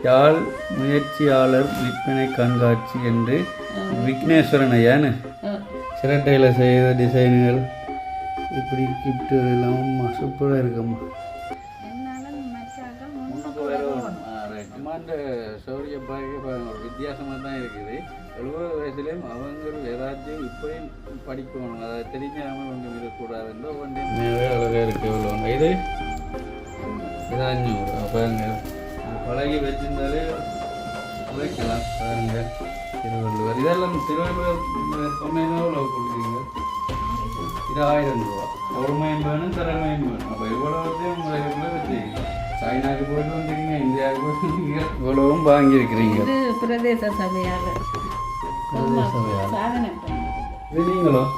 யாழ் முயற்சியாளர் விற்பனை கண்காட்சி என்று விக்னேஸ்வரன் ஐயான்னு சிரட்டையில் செய்த டிசைன்கள் இப்படி கிஃப்ட்டு எல்லாம் சூப்பராக இருக்கும்மா. அம்மாண்ட சௌரிய வித்தியாசமாக தான் இருக்குது. 70 வயசுலேயும் அவங்க ஏதாச்சும் இப்படியும் படிக்கணும், அதை தெரிஞ்சாமல் ஒன்று இருக்கக்கூடாதுன்ற ஒன்று அழகாக இருக்குது. இவ்வளோ இது 500 பாருங்க, பழகி வச்சிருந்தாலே உழைக்கலாம். பாருங்க திருவள்ளுவர், இதெல்லாம் திருவள்ளுவர் பொம்மையாக எவ்வளோ கொடுக்குறீங்க? இது 1000 ரூபா. ஒரு மயம் வேணும், திறமையும் வேணும். அப்போ இவ்வளோத்தையும் முறைகளை வச்சுருக்கீங்க. சைனாவுக்கு போயிட்டு வந்துருக்கீங்க, இந்தியாவுக்கு போயிட்டு வந்தீங்க, இவ்வளவும் வாங்கியிருக்கிறீங்க. பிரதேச சபையால் இது நீங்களும்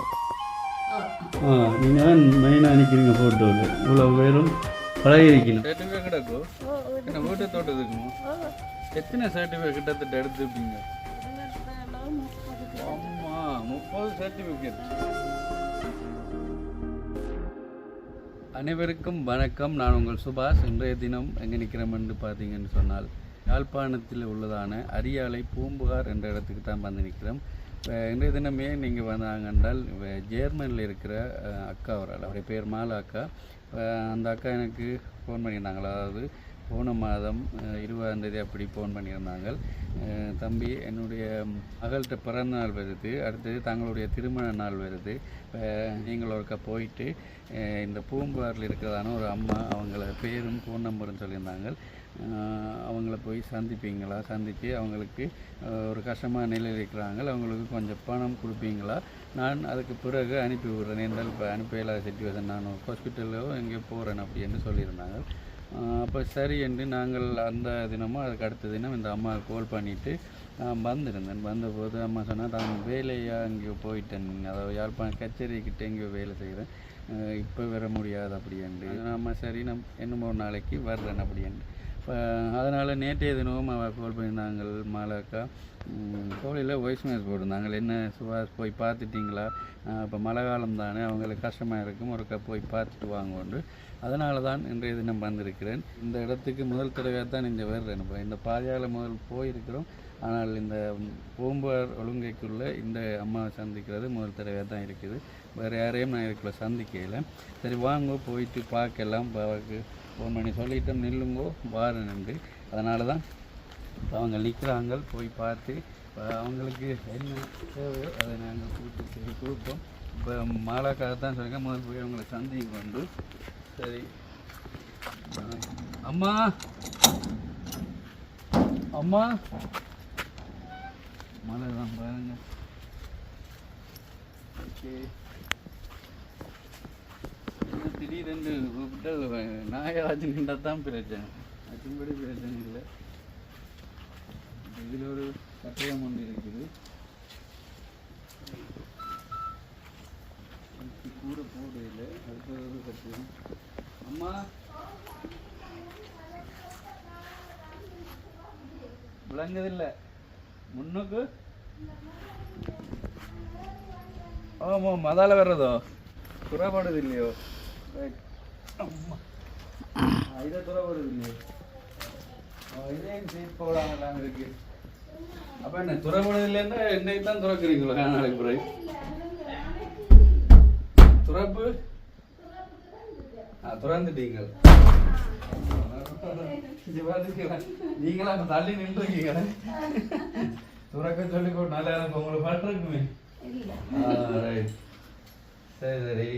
நீங்கள் தான் மெயினாக நிற்கிறீங்க ஃபோட்டோவில். இவ்வளோ பேரும் பழகிருக்கீங்க. சர்டிஃபிகேட் கிடக்கும் என்ன வீட்டை தோட்டத்துக்குமா? எத்தனை சர்டிஃபிகேட் கிட்டத்தட்ட எடுத்துருப்பீங்க? ஆமாம், 30 சர்டிஃபிகேட். அனைவருக்கும் வணக்கம். நான் உங்கள் சுபாஷ். இன்றைய தினம் எங்கே நிற்கிறோம் என்று பார்த்தீங்கன்னு சொன்னால், யாழ்ப்பாணத்தில் உள்ளதான அரியாலை பூம்புகார் என்ற இடத்துக்கு தான் வந்து நிற்கிறோம். இன்றைய தினமே நீங்கள் வந்தாங்க என்றால், ஜெர்மனியில் இருக்கிற அக்கா அவருடைய பேர் மாலா அக்கா. அந்த அக்கா எனக்கு ஃபோன் பண்ணியிருந்தாங்க. அதாவது போன மாதம் 20ஆம் தேதி அப்படி ஃபோன் பண்ணியிருந்தாங்க. தம்பி, என்னுடைய மகள்கிட்ட பிறந்த நாள் வருது, அடுத்தது தங்களுடைய திருமண நாள் வருது, நீங்கள் ஒருக்கா போயிட்டு இந்த பூம்புகாரில் இருக்கிறதான ஒரு அம்மா, அவங்கள பேரும் ஃபோன் நம்பரும் சொல்லியிருந்தாங்க. அவங்கள போய் சந்திப்பீங்களா? சந்தித்து அவங்களுக்கு ஒரு கஷ்டமான நிலையில் இருக்கிறாங்க, அவங்களுக்கு கொஞ்சம் பணம் கொடுப்பீங்களா? நான் அதுக்கு பிறகு அனுப்பி விடுறேன் என்றால், இப்போ அனுப்ப இல்லாத சிச்சுவேஷன், நான் ஹாஸ்பிட்டலோ எங்கேயோ போகிறேன் அப்படின்னு சொல்லியிருந்தாங்க. அப்போ சரி என்று நாங்கள் அந்த தினமும் அதுக்கு அடுத்த தினம் இந்த அம்மா கால் பண்ணிவிட்டு நான் வந்திருந்தேன். வந்தபோது அம்மா சொன்னால், நான் வேலையாக எங்கேயோ போயிட்டேன், அதாவது யாழ்ப்பாணம் கச்சேரிக்கிட்ட எங்கேயோ வேலை செய்கிறேன், இப்போ வர முடியாது அப்படின்ட்டு. அம்மா சரி, நான் இன்னும் ஒரு நாளைக்கு வர்றேன் அப்படின்ட்டு. இப்போ அதனால் நேற்றைய தினமும் அவள் கால் பண்ணியிருந்தாங்க. மாலாக்கா கோழியில் வாய்ஸ் மெசேஜ் போட்டிருந்தாங்க. என்ன சுபாஷ், போய் பார்த்துட்டிங்களா? இப்போ மழை காலம் தானே, அவங்களுக்கு கஷ்டமாக இருக்கும், ஒருக்கா போய் பார்த்துட்டு வாங்கோண்டு. அதனால தான் இன்றைய தினம் வந்திருக்கிறேன். இந்த இடத்துக்கு முதல் தடவையாக தான் இங்கே வர்றேன். இப்போ இந்த பாதையால் முதல் போயிருக்கிறோம், ஆனால் இந்த பூம்புகார் ஒழுங்கைக்குள்ளே இந்த அம்மாவை சந்திக்கிறது முதல் தடவையாக தான் இருக்குது. வேறு யாரையும் நான் இதுக்குள்ளே சந்திக்கல. சரி வாங்கோ, போயிட்டு பார்க்கலாம். பாவாக்கு ஃபோன் பண்ணி சொல்லிட்டோம், நில்லுங்கோ வாரேன்னு. அதனால தான் அவங்க நிற்கிறாங்க, போய் பார்த்து அவங்களுக்கு என்ன தேவையோ அதை நாங்கள் கூப்பிட்டு கொடுப்போம். இப்போ மாலாக்காக தான் சொல்லிங்க, முதல் போய் அவங்களை சந்திக்க கொண்டு. சரி அம்மா, அம்மா மழை தான் பாருங்க. ஓகே, திடீரென்று கூப்பிட்டால் நாயாச்சும் நின்றா தான் பிரச்சனை, மற்றபடி பிரச்சனை இல்லை. இதில் ஒரு கட்டயம் ஒன்று இருக்குது, கூட போட இல்லை, அடுத்த ஒரு கட்டயம். அம்மா விளங்குதில்லை முன்னுக்கு. ஆமாம், அதால் வர்றதோ துறப்படுது இல்லையோ? அம்மா இதை துறப்படுது இல்லையோ? இதையும் சீட் போடாமலாம் இருக்கு. அப்போ என்ன துறப்படுது இல்லைன்னா என்னைக்கு தான் துறக்கிறீங்களோ? நாளைக்கு பிறகு துறப்பு துறந்துட்டீங்க. நீங்களா அப்ப தள்ளி நின்றுருக்கீங்க, துறக்க சொல்லி கூட நல்லா இருக்கும், உங்களுக்கு பட்டிருக்குமே. சரி சரி,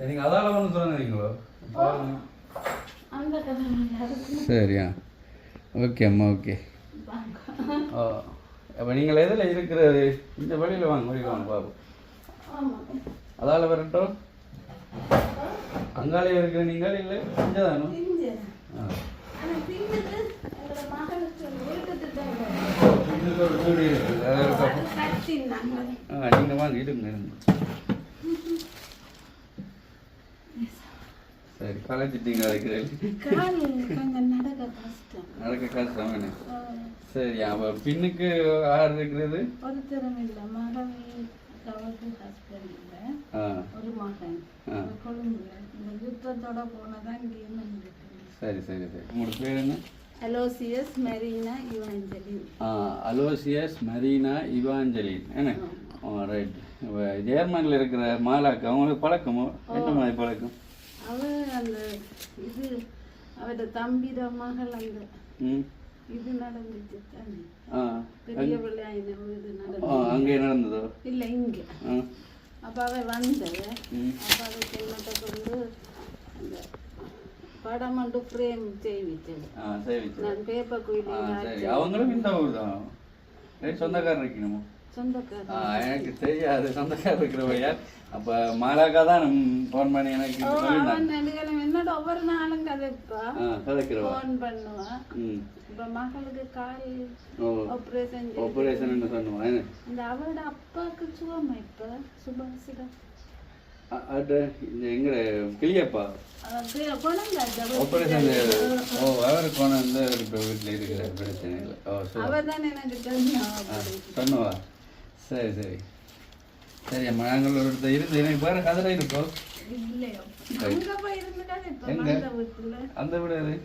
நீங்க அதால ஒன்று துறந்தீங்களோ? சரியா, ஓகே அம்மா, ஓகே. அப்போ நீங்கள் எதில் இருக்கிறது? இந்த வழியில் வாங்க, வழியில் வாங்க பாபு. அதால் வரட்டும். அங்காலே இருக்கிற நீங்கள் இல்லை இங்கதானோ? நீங்கள் வாங்க, இருங்க இருங்க. சரி, கலைச்சிட்டீங்க இருக்கிறேன், நடக்க கஷ்டம் என்ன? சரி, அப்போ பின்னுக்கு யார் இருக்கிறது? ஒரு மகன் கொழும்புல யுத்தத்தோட போனதான். சரி சரி சரி, உங்களோட பேர் என்ன? Aloysius Marina Evangeline. Aloysius Marina Evangeline என்ன ரைட். ஜெர்மனியில் இருக்கிற மாலாக்கா அவங்களுக்கு பழக்கமோ என்ன மாதிரி பழக்கம்? அவ அந்த இது அவட தம்பிட மகள் அந்த இது நடந்துச்சு தானே, பெரிய பிள்ளையாயின வீடு நடந்து அங்கே நடந்ததோ இல்ல இங்க. அப்ப அவ வந்தவ அப்ப அதை என்னத்தை கொண்டு அந்த படம் மட்டும் ஃப்ரேம் செய்விச்சது. நான் பேப்பர் குயிலிங். அவங்களும் இந்த ஊர் தான், சொந்தக்காரர் இருக்கணுமோ? சொந்தக்காரர் எனக்கு தெரியாது சொந்தக்காரர் இருக்கிறவையா. அப்ப மாலாக்கா தான் போன் பண்ணி எனக்கு என்னோட ஒவ்வொரு நாளும் கதைப்பா கதைக்கிறவா போன் பண்ணுவா. இப்ப மகளுக்கு கால் ஆபரேஷன் சொன்னுவா. இந்த அவரோட அப்பாவுக்கு சுகமா இப்ப சுபாசிடம் எங்க கிளியப்பா ஆபரேஷன். அவரு கொண்டு இப்போ வீட்டில் இருக்கிற பிரச்சனை இல்லை. சொன்னவா? சரி சரி சரி அம்மா. நாங்கள் ஒரு இடத்துல இருந்து எனக்கு வேற கதிரை இருக்கோம். அந்த வீடு அது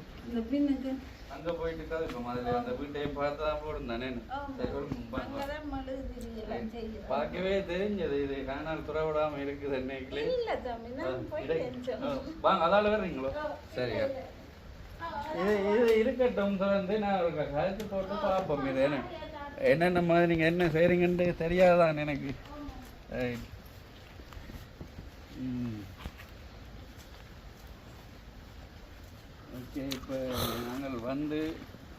அங்கே போயிட்டு கதைப்போம். அதில் அந்த வீட்டையும் பார்த்து தான் போடுந்தானே. பார்க்கவே தெரிஞ்சது இது காணால் துறவிடாம இருக்குது என்னைக்குலே. வாங்க அதால வர்றீங்களோ? சரியா இது இது இருக்கட்டும். தொடர்ந்து நான் ஒரு கழிச்சு போட்டு பார்ப்போம். இது என்ன என்னென்ன மாதிரி நீங்கள் என்ன செய்கிறீங்கன்ட்டு தெரியாதான் எனக்கு. ஓகே, இப்போ நாங்கள் வந்து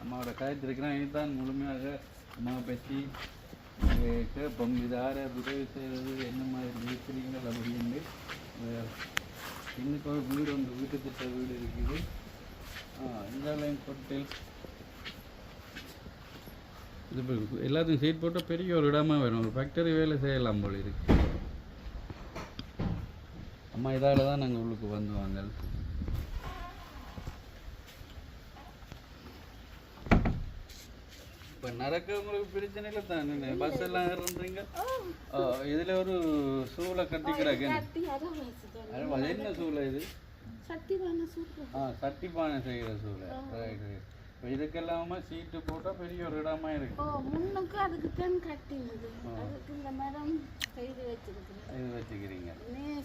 அம்மாவோட காய்ச்சிருக்கிறோம். இதுதான் முழுமையாக அம்மாவை பற்றி கேட்போம். இது யார் யார் உதவி செய்கிறது, என்ன மாதிரி இருக்கிறீங்கள் அப்படின்னு. இன்னைக்கு ஒரு வீடு வந்து வீட்டு திட்ட வீடு இருக்குது. இந்த லைன் ஹோட்டல் இது எல்லாத்தையும் சீட் போட்டால் பெரிய ஒரு இடமா வேணும். ஒரு ஃபேக்டரி வேலை செய்யலாம் போல இருக்கு. அம்மா இதால் தான் நாங்கள் உள்ளுக்கு வந்துவாங்க. இப்போ நடக்க உங்களுக்கு பிரச்சனை இல்லை தானே? பஸ் எல்லாம் ஏறுறீங்க. இதில் ஒரு சூளை கட்டி கிடக்கு. என்ன சூளை இது? சட்டிப்பானை செய்கிற சூளை. Right right. இப்போ இதுக்கெல்லாம சீட்டு போட்டால் பெரிய ஒரு இடமா இருக்கு. முன்னுக்கு அதுக்கு தான் கட்டினது. அதுக்கு இந்த மரம் செய்து வச்சிருக்கிறேன். இது வச்சுக்கிறீங்க.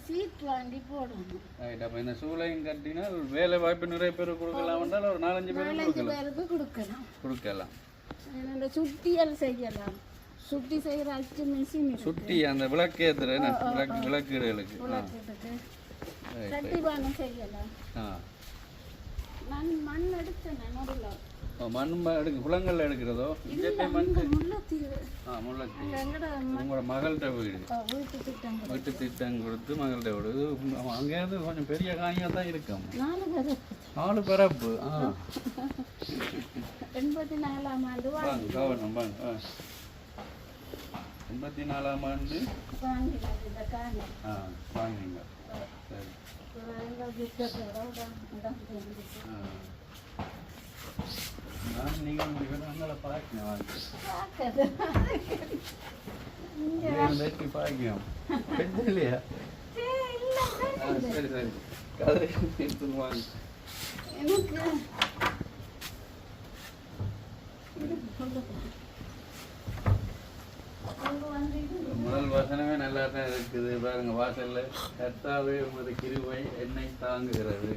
சீட் வாங்கி போடணும். ரைட். அப்போ இந்த சூளையும் கட்டினா வேலை வாய்ப்பு நிறைய பேர் கொடுக்கலாம் என்றால் ஒரு 4-5 பேருக்கு கொடுக்கலாம். இந்த சுட்டியல் செய்யலாம். சுட்டி செய்கிற அச்சு மிஷின். சுட்டி அந்த விளக்கு ஏற்றுற விளக்குகளுக்கு சட்டிபானம் செய்யலாம். மண் எடுத்தேன் நடுவில். மண் எடுக்க குளங்கள்ல எடுக்கிறதோ? முல்லைத்தீவு. உங்களோட மகள்கிட்ட வீடு வீட்டு திட்டம் கொடுத்து மகள்கிட்ட வீடு. அங்கேருந்து கொஞ்சம் பெரிய காணியாக தான் இருக்கும். 4 பரப்பு. 84ஆம் ஆண்டு கவனம் வாங்க. 84ஆம் ஆண்டு வாங்கிங்க. சரி. நான் நீங்கள் அங்கே பார்க்கணும். பார்க்கணும் இல்லையா? சரி சரி கதை வாங்க. முதல் வசனமே நல்லா தான் இருக்குது. பாருங்க, வாசல்ல கர்த்தாவே உமது கிருபை என்னை தாங்குகிறது.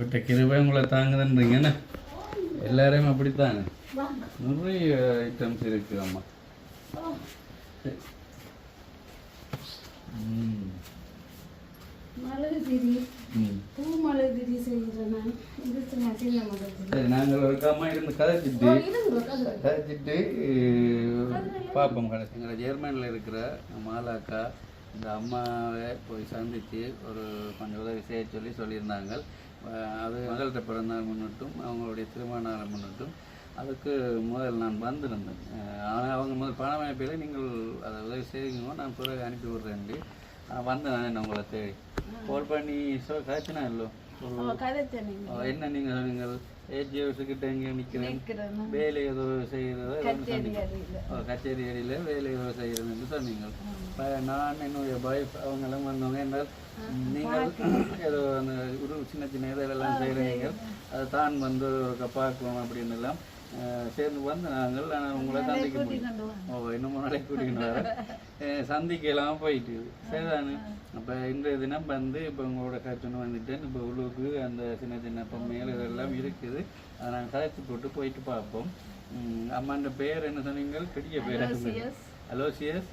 விட்ட கிருபை உங்களை தாங்குதுன்றீங்க என்ன? எல்லாரையும் அப்படித்தானே. நிறைய ஐட்டம்ஸ் இருக்கு. அம்மா சரி, நாங்கள் ஒரு அம்மா இருந்து கதைச்சிட்டு பார்ப்போம். கடைசி எங்களை ஜெர்மனியில் இருக்கிற மாலாக்கா இந்த அம்மாவை போய் சந்தித்து ஒரு கொஞ்சம் உதவி செய்ய சொல்லியிருந்தாங்க. அது மகள்கிட்ட பிறந்தநாள் முன்னிட்டும் அவங்களுடைய திருமண நாளை முன்னிட்டும் அதுக்கு முதல் நான் வந்திருந்தேன். ஆனால் அவங்க முதல் பண அமைப்பில் நீங்கள் அதை உதவி செய்வீங்க, நான் பிறகு அனுப்பி விட்றேன். வந்தேன் நான் உங்களை தேடி கால் பண்ணி காய்ச்சினா இல்லோ அவ கதைச்சேன் என்ன நீங்கள் ஏஜிஎஸ்கிட்ட எங்கே நிற்கிறேன் நிற்கிறேன் வேலை ஏதோ செய்கிறதோ கச்சேரி அறையில் கச்சேரி அடியில் வேலை ஏதோ செய்கிறதுன்னு சொன்னீங்க இப்போ நான் என்னுடைய பாய்ஃப் அவங்கெல்லாம் வந்தவங்க என்றால் நீங்கள் ஏதோ அந்த ஒரு சின்ன சின்ன இதெல்லாம் செய்கிறீங்க அதை தான் வந்து ஒரு பார்க்கலாம் அப்படின்னு எல்லாம் சேர்ந்து வந்து நாங்கள் உங்களை சந்திக்க முடியும் இன்னும் நாளைக்கு கூட்டிகிட்டு வர சந்திக்கலாம் போயிட்டு சரிதானே அப்போ இன்றைய தினம் வந்து இப்போ உங்களோட கருத்துன்னு வந்துட்டேன் இப்போ உள்ளுக்கு அந்த சின்ன சின்ன பொம்மைகள் இதெல்லாம் இருக்குது அதை நாங்கள் கதைச்சி போட்டு போயிட்டு பார்ப்போம் அம்மாண்ட பேர் என்ன சொன்னீங்க பெரிய பேர் அலோசியஸ்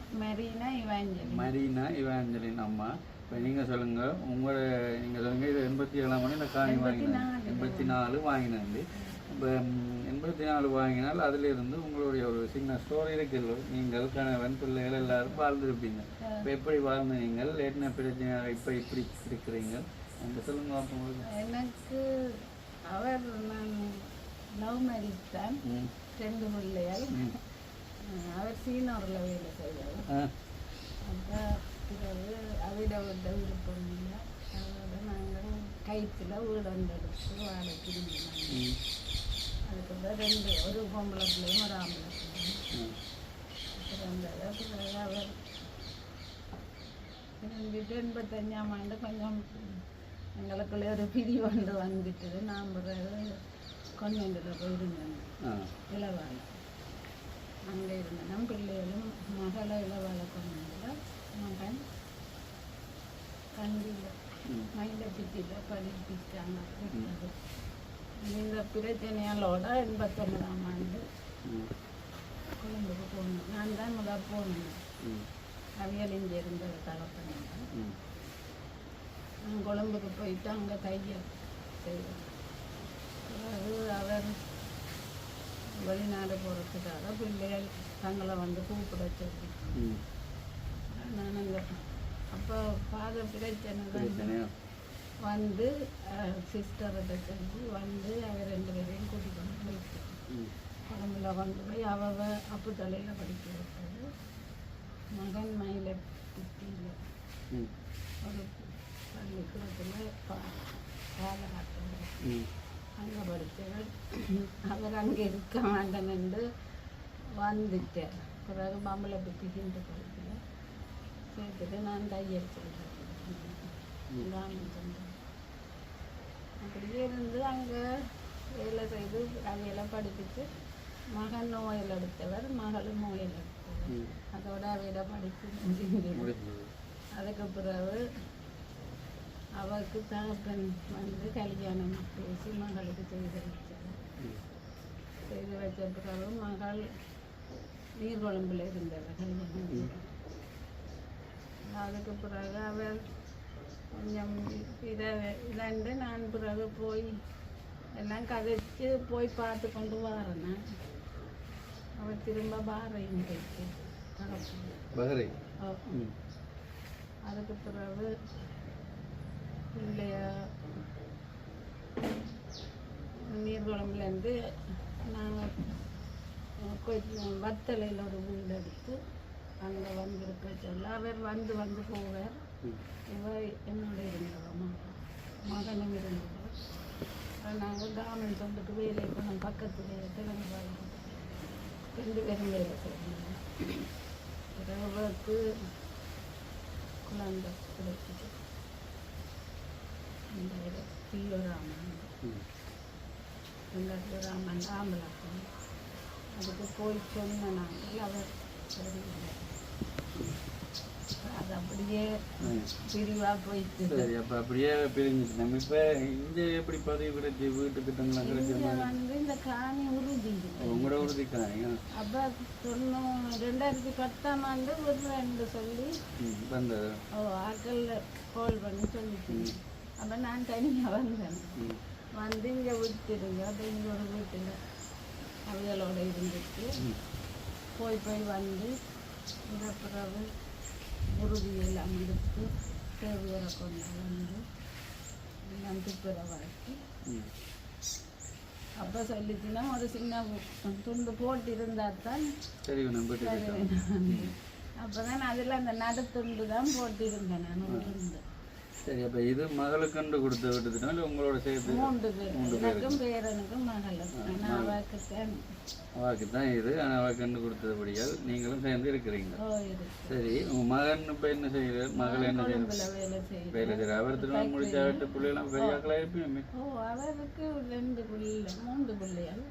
மரீனா இவாஞ்சலின் அம்மா இப்போ நீங்கள் சொல்லுங்கள் உங்களோட நீங்கள் சொல்லுங்கள் இது 87ஆம் ஆண்டு இந்த காணி வாங்கினேன் 84 வாங்கினேன் இப்போ 84 வாங்கினால் அதிலிருந்து உங்களுடைய ஒரு சின்ன ஸ்டோரி இருக்குது நீங்கள் கணவன் பிள்ளைகள் எல்லாரும் வாழ்ந்துருப்பீங்க இப்போ எப்படி வாழ்ந்து நீங்கள் என்ன பிரச்சனை இப்போ இப்படி இருக்கிறீங்க அந்த சொல்லுங்க எனக்கு அவர் நான் லவ் மேரேஜ் தான் 2 பிள்ளைகள் அவர் சீனூரில் வேலை செய்வார் அப்போ பிறகு அவிட விட விருப்பம் இல்லை அதோட நாங்கள் கைத்தில் வீடு வந்து எடுத்து வாடகைக்கு இருந்தாங்க அதுக்கப்புறம் ஒரு பொம்பளை பிள்ளையும் ஒரு ஆம்பளை பிள்ளையும் பிறந்தது பிறகு அவர் 85ஆம் ஆண்டு கொஞ்சம் எங்களுக்குள்ளே ஒரு பிரிவு வந்து வந்துட்டு நான் பிறகு கொன்வெண்டில் போயிருந்தேன் இளவாலை அங்கே இருந்தேன் பிள்ளைகளும் மகளை இளவாலை கொன்வெண்டில் மகன் கண்டியில் மயிலப்பிட்டியில் படிப்பிச்சாங்க இந்த பிரச்சனைகளோட 89ஆம் ஆண்டு கொழும்புக்கு போகணும் நான் தான் முதல் போகணும் அவியல் இங்கே இருந்த தகப்பனாங்க நான் கொழும்புக்கு போயிட்டு அங்கே தையல் செய்வேன் அது அவர் வெளிநாடு போகிறதுக்காக பிள்ளைகள் தங்களை வந்து கூப்பிட சொல்லி நான் அங்கே அப்போ பாத பிரச்சனை வந்து சிஸ்டர்கிட்ட சொல்லி வந்து அவர் 2 பேரையும் கூட்டிக்கொண்டு போயிட்டு குழம்புல கொண்டு போய் அவ அப்பு தலையில் படிக்க வைத்தது மகன் மயிலப்பிட்டியில் ஒரு பள்ளிக்கூடத்தில் பாலகாட்டில் அங்கே படித்தவர் அவர் அங்கே இருக்க மாட்டேன்னு வந்துட்டார் பிறகு மம்பளப்பிட்டி ஹிந்து காலேஜில் சேர்த்துட்டு நான் தையல் சொல்கிறேன் அப்படியே இருந்து அங்கே வேலை செய்து அவையெல்லாம் படிப்பிச்சு மகன் நோயில் எடுத்தவர் மகளும் நோயில் எடுத்தவர் அதோட அவையில படிப்பு முடிஞ்சு அதுக்கு பிறகு அவருக்கு தகப்பன் வந்து கல்யாணம் பேசி மகளுக்கு செய்து வச்ச பிறகு மகள் நீர்கொழும்பில் இருந்தவர் கல்யாணம் அதுக்கு பிறகு அவர் கொஞ்சம் இதாண்டு நான் பிறகு போய் எல்லாம் கதைச்சு போய் பார்த்து கொண்டு வரேன் அவர் திரும்ப பாறையும் போயிட்டு அதுக்கு பிறகு பிள்ளைய நீர்குழம்புலேருந்து நாங்கள் வத்தலையில் ஒரு வீடு எடுத்து அங்கே வந்திருக்க சொல்ல அவர் வந்து வந்து போவார் இவ என்னோட இருந்தவ மகனும் இருந்தவர் நாங்கள் கிராமம் தொண்டுக்கு வேலை போனோம் பக்கத்துலேயே தெலுங்கு 2 பேரும் வேலை செய்யணும் பிறகு குழந்தை கிடைச்சிட்டு இந்த பியோராமன் 2000 ஆம்பளாக்கம் அதுக்கு போய் சொன்ன நாங்கள் அவர் சரியில்லை அது அப்படியே பிரிவாக போயிட்டு சரி அப்போ அப்படியே பிரிஞ்சிட்டு நம்ம இப்போ இங்கே எப்படி பதிவு கிடைச்சி வீட்டு திட்டம்லாம் கிடைச்சி வந்து இந்த காணி உறுதி உங்களோட உறுதி காணி அப்போ 2010ஆம் ஆண்டு விடுறேன்னு சொல்லி வந்தது ஆக்கள் கால் பண்ணி சொல்லிட்டு அப்போ நான் தனியாக வந்தேன் வந்து இங்கே விட்டுருங்க அப்போ இங்கே ஒரு வீட்டில் அவைகளோட இருந்துட்டு போய் வந்து இந்த பிறகு உறுதியெல்லாம் எடுத்து தேவையை கொண்டு வந்து எல்லாம் துப்புரவாக்கி அப்போ சொல்லிச்சுன்னா ஒரு சின்ன துண்டு போட்டு இருந்தால் தான் அப்போ தான் அதில் அந்த நடுத்துண்டு தான் போட்டிருந்தேன் நான் துண்டு சரி, அப்போ இது மகளுக்கண்டு கொடுத்த விட்டதுனால உங்களோட சேர்த்து 3 பேர், எனக்கும் பேரனுக்கும் மகளுக்கும். நான் அவாக்கு தான் இது, ஆனால் அவாக்கண்டு கொடுத்தபடியால் நீங்களும் சேர்ந்து இருக்கிறீங்க. இருக்கு. சரி, உங்கள் மகன் இப்போ என்ன செய்கிறார்? மகள் என்ன செய்யறார்? வேலை செய்கிறார். அவர் திருமணம் முடிச்ச அவர்கிட்ட பிள்ளைலாம் பெரிய ஆக்களாக இருப்பீங்க. அவருக்கு 2 பிள்ளை 3 பிள்ளைகள்.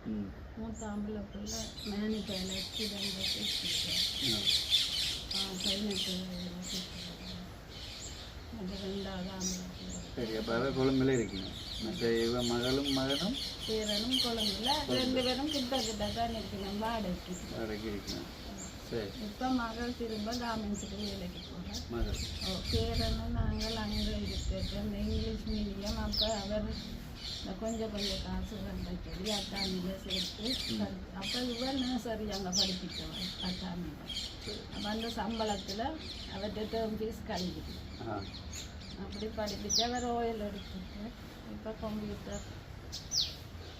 மூத்த ஆம்பளை பிள்ளை மேனிப்பையில் ஆக்சிடென்ட் 2வது ஆம்பளை பிள்ளை. சரி, அப்போ அவ கொழும்புல இருக்கீங்க. மற்ற இவ மகளும் மகனும் பேரனும் கொழும்புல 2 பேரும் கிட்ட தான் இருக்கணும், வாடகைக்கு இருக்கணும். சரி, இப்போ மகள் திரும்ப கார்மெண்ட்ஸுக்கு வேலைக்கு போகிறேன். மகள் பேரனும் நாங்கள் அங்கே இருக்கிறது அந்த இங்கிலீஷ் மீடியம். அப்போ அவர் கொஞ்சம் காசு வந்த சொல்லி அட்டாமியில் சேர்த்து அப்போ இவர் நர்சரி அங்கே படிப்பிட்டவர் அட்டாமியில். அப்போ அந்த சம்பளத்தில் அவர்கிட்ட டேர்ம் ஃபீஸ் கழிக்குது. அப்படி படிப்பிட்டு அவர் ஓயில் எடுத்துட்டு இப்போ கம்ப்யூட்டர்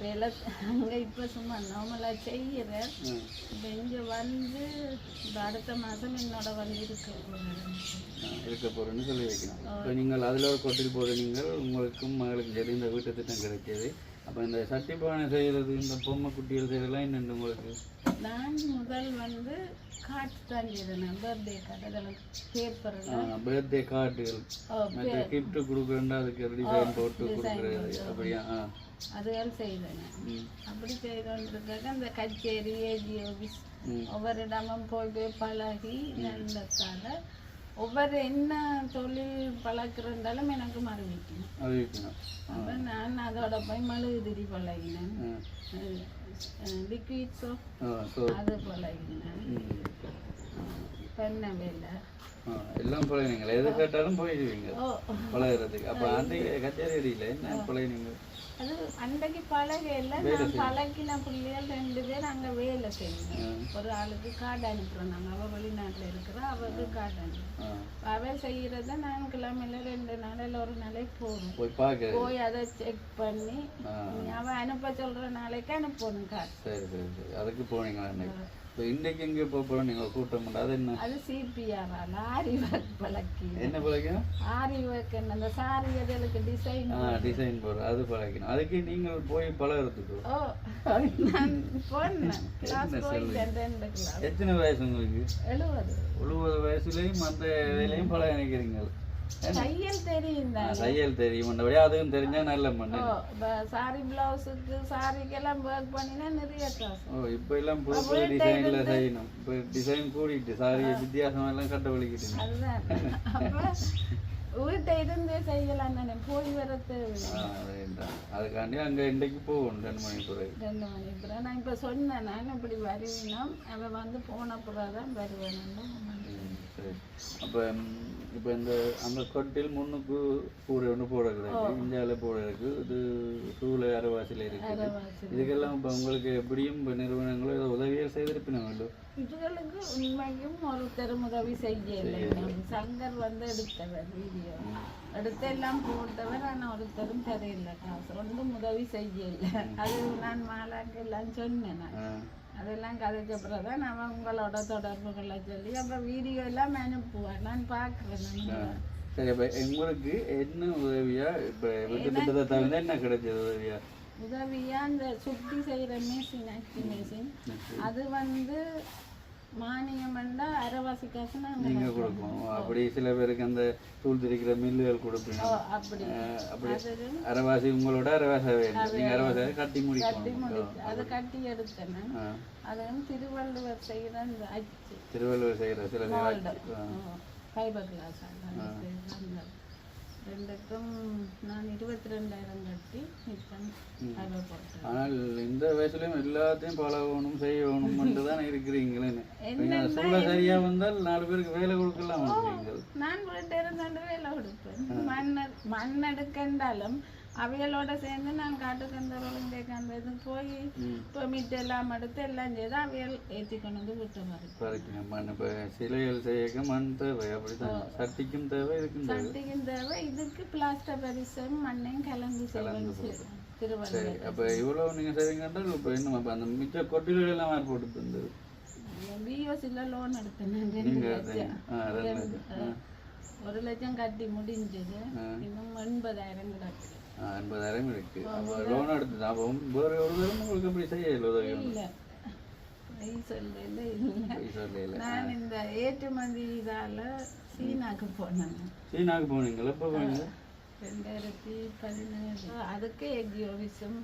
வேலை அங்கே இப்போ சும்மா நார்மலாக செய்கிறேன். இப்போ இங்கே வந்து இப்போ அடுத்த மாதம் என்னோட வந்து இருக்க போகிறேன்னு சொல்லி வைக்கணும். இப்போ நீங்கள் அதில் ஒரு கொட்டில் போகிற நீங்கள் உங்களுக்கும் மகளுக்கும் சரி இந்த வீட்டு திட்டம் கிடைக்கிது. அப்போ இந்த சட்டிப்பானை செய்கிறது, இந்த பொம்மை குட்டிகள் செய்கிறதுலாம் என்னென்னு உங்களுக்கு? நான் முதல் வந்து கார்டு தான் செய்தேன். பர்த்டே கார்டு அதெல்லாம் பேப்பரில் பர்த்டே கார்டுகள் கிஃப்ட் கொடுக்குறேன்னா அதுக்கு டிசைன் போட்டு கொடுக்குறது அப்படியா? அதுகள் செய்தேன். அப்படி செய்தோன்றதுக்காக அந்த கச்சேரி ஏஜி ஆஃபீஸ் ஒவ்வொரு இடமும் போய் பழகி நடந்ததால ஒவ்வொரு என்ன தொழில் பழக்கிறந்தாலும் எனக்கு அறிவிக்கணும். அப்போ நான் அதோட போய் மெழுகுதிரி பழகினேன், லிக்விட் சோப் அது பழகினேன், பெண்ண வேலை எல்லாம் பழகினீங்களா? எது கேட்டாலும் போயிடுவீங்க பழகிறதுக்கு. அப்போ அந்த கச்சேரி அடியில் என்ன பழகினீங்க? அது அன்றைக்கு பழகையில் நான் பழகின பிள்ளைகள் 2 பேர் அங்கே வேலை செய்யணும். ஒரு ஆளுக்கு கார்டு அனுப்புகிறோம், நாங்கள் அவள் வெளிநாட்டில் இருக்கிறா, அவருக்கு கார்டு அனுப்புகிறோம். அவள் செய்கிறத நான் கிழமையில் 2 நாள் இல்லை 1 நாளைக்கு போகணும், போய் அதை செக் பண்ணி அவள் அனுப்ப சொல்கிற நாளைக்கு அனுப்பணும் கார்டு. சரி சரி சரி, அதுக்கு போனீங்களா? இப்போ இன்றைக்கு எங்கே போகிறோம் நீங்கள் கூட்டம் அது என்ன? அது சிபிஆர் ஆரி ஒர்க் பழக்கி. என்ன பழக்கணும்? ஆரி ஒர்க் அந்த சாரி அதற்கு டிசைன் போடுற அது பழக்கணும். அதுக்கு நீங்கள் போய் பழகிறதுக்கு நான் போனேன். எத்தனை வயசு உங்களுக்கு? 70 வயசுலேயும் அந்த வேலையும் பழக நினைக்கிறீங்க? தையல் தெரியும், தையல் தெரியும், அதுவும் தெரிஞ்சா நல்ல மண்ணு. சாரி பிளவுஸுக்கு சாரிக்கெல்லாம் ஒர்க் பண்ணினா நிறைய காசு. இப்போ எல்லாம் புது புது டிசைன்ல செய்யணும். இப்போ டிசைன் கூடிட்டு சாரி வித்தியாசம் எல்லாம் கட்ட வலிக்கிட்டு. அதுதான் அப்போ வீட்டை இருந்தே செய்யலாம் தானே, போய் வர தேவையில்லை. அதுக்காண்டி அங்கே இன்றைக்கு போகும் 2 மணி பிறகு. 2 மணி பிறகு நான் இப்போ சொன்னேன், நான் இப்படி வருவீனா அவள் வந்து போன பிறகு தான் வருவேன். சரி, அப்போ இப்போ இந்த அந்த கொட்டில் முன்னுக்கு கூடை ஒன்று போட கிடையாது, இந்தியாவில் போட இருக்குது, இது சூழ அரைவாசியில் இருக்குது. இதுக்கெல்லாம் இப்போ உங்களுக்கு எப்படியும் இப்போ நிறுவனங்களும் ஏதோ உதவியாக செய்திருப்பினாங்களோ? இதுகளுக்கு உண்மையும் ஒருத்தர் உதவி செய்யலை. சங்கர் வந்து எடுத்தவர், வீடியோ எடுத்து எல்லாம் போட்டவர், ஆனால் ஒருத்தரும் தெரியல காசு, ஒன்றும் உதவி செய்யலை. அது நான் மாலாக்கு எல்லாம் சொன்னேன். அதெல்லாம் கதைச்ச பிறகு தான் நான் உங்களோட தொடர்புகளை சொல்லி அப்புறம் வீடியோ எல்லாம் அனுப்புவேன், நான் பார்க்குறேன். சரி, அப்போ உங்களுக்கு என்ன உதவியா இப்போ வீட்டு திட்டத்தை தவிர என்ன கிடைச்சது உதவியா? உதவியா இந்த சுத்தி செய்கிற மிஷின், அக்கி மிஷின், அது வந்து மானியம் வந்தால் அரைவாசி காசு நீங்கள் கொடுப்போம். அப்படி சில பேருக்கு அந்த தூள் திரிக்கிற மில்லுகள் கொடுப்பீங்க, அப்படி அப்படி அரைவாசி உங்களோட அரைவாசி வேணும், நீங்கள் அரைவாசி கட்டி முடிக்கும். அதை கட்டி எடுத்தேன். அது வந்து திருவள்ளுவர் செய்கிற அந்த அச்சு, திருவள்ளுவர் செய்கிற சில ஃபைபர் கிளாஸ் ரெண்டுக்கும் நான் 22,000 கட்டி நிற்பேன். ஆனால் இந்த வயசுலயும் எல்லாத்தையும் பழகணும் செய்யணும் தான் இருக்கிறீங்களே. சொல்ல சரியா வந்தால் 4 பேருக்கு வேலை கொடுக்கலாம். நான் வீட்டு இருந்தாண்டு வேலை கொடுப்பேன். மண்ணெடுக்கண்டாலும் அவைகளோட சேர்ந்து நான் காட்டுக்கந்தவர்களும் கேட்காது போய் இப்போ மீட்டெல்லாம் எடுத்து எல்லாம் செய்து அவைகள் ஏற்றி கொண்டு வந்து விட்டு வரைக்கும் மண். இப்போ சிலைகள் செய்ய மண் தேவை, அப்படிதான் சட்டிக்கும் தேவை, இதுக்கும் சட்டிக்கும் தேவை. இதுக்கு பிளாஸ்டர் பரிசம் மண்ணையும் கலந்து செய்வேன் திருவள்ளுவர். அப்போ இவ்வளோ நீங்கள் செய்வீங்கன்றால் இப்போ இன்னும் அப்போ அந்த மிச்ச கொட்டிகள் எல்லாம் மாதிரி போட்டு தந்தது பிஓசியில் லோன் எடுத்தேன். 1 லட்சம் கட்டி முடிஞ்சது. இன்னும் 80,000 கிடக்கு. 80,000 இருக்கு. அப்போ லோன் எடுத்து அப்போ வேறு ஒரு தரம் உங்களுக்கு எப்படி செய்யல உதவி? இல்லை சொல்லல. நான் இந்த ஏற்றுமதி இதால சீனாக்கு போனேன். சீனாக்கு போனீங்களா? எப்போ போனீங்க? 2017. அதுக்கு எக்ஸிபிஷன்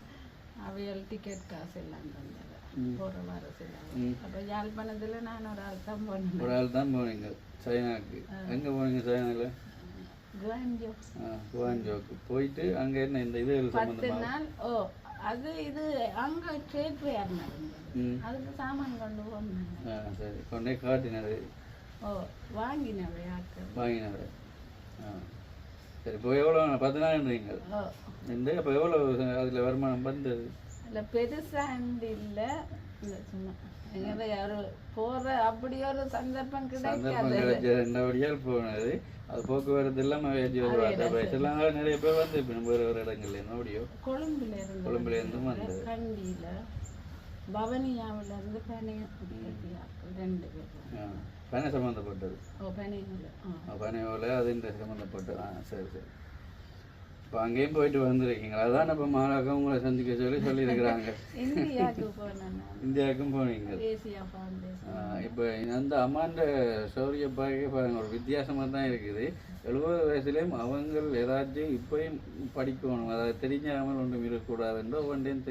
அவையல் டிக்கெட் காசு எல்லாம் தந்தாங்க போகிற வர செல்லாம். அப்போ யாழ்ப்பாணத்தில் நான் ஒரு ஆள் தான் போனேன். ஒரு ஆள் தான் போனீங்க சைனாக்கு? எங்கே போனீங்க சைனாவில்? குவான்ஜோக்கு போயிட்டு அங்கே என்ன இந்த இது 10 நாள். அது இது அங்கே ட்ரேட் ஃபேர் நடந்தது. அதுக்கு சாமான் கொண்டு போனாங்க. சரி, கொண்டே காட்டினது. வாங்கினவை சரி. இப்போ எவ்வளோ 10 நாள்ன்றீங்க இந்த? அப்போ எவ்வளோ அதில் வருமானம் வந்தது? இல்லை பெருசாண்டு இல்லை, சும்மா எங்கே யாரும் போகிற அப்படி ஒரு சந்தர்ப்பம் கிடைக்காது. 2 வழியால் போனது. அது போக்குவரத்து இல்லாமல் எல்லாம் நிறைய பேர் வந்து இப்போ நம்ம வேறு இடங்கள்ல என்ன முடியோ கொழும்புல இருந்து வந்து கண்டியில் பவனியாவில் இருந்து பனையம் 2 பேர் பனை சம்மந்தப்பட்டது. பனையோல அது இந்த சம்மந்தப்பட்டது. சரி சரி. இப்போ அங்கேயும் போயிட்டு வந்திருக்கீங்களா? அதான் இப்போ மாலாக்கம் உங்களை சந்திக்க சொல்லியிருக்கிறாங்க. இந்தியாவுக்கும் போனீங்க. இப்போ அந்த அம்மாண்ட சௌரிய பாருங்க ஒரு வித்தியாசமாக தான் இருக்குது. 70 வயசுலேயும் அவங்க ஏதாச்சும் இப்போயும் படிக்கணும், அதாவது தெரிஞ்சாமல் ஒன்றும் இருக்கக்கூடாதுன்ற ஒன்றையும்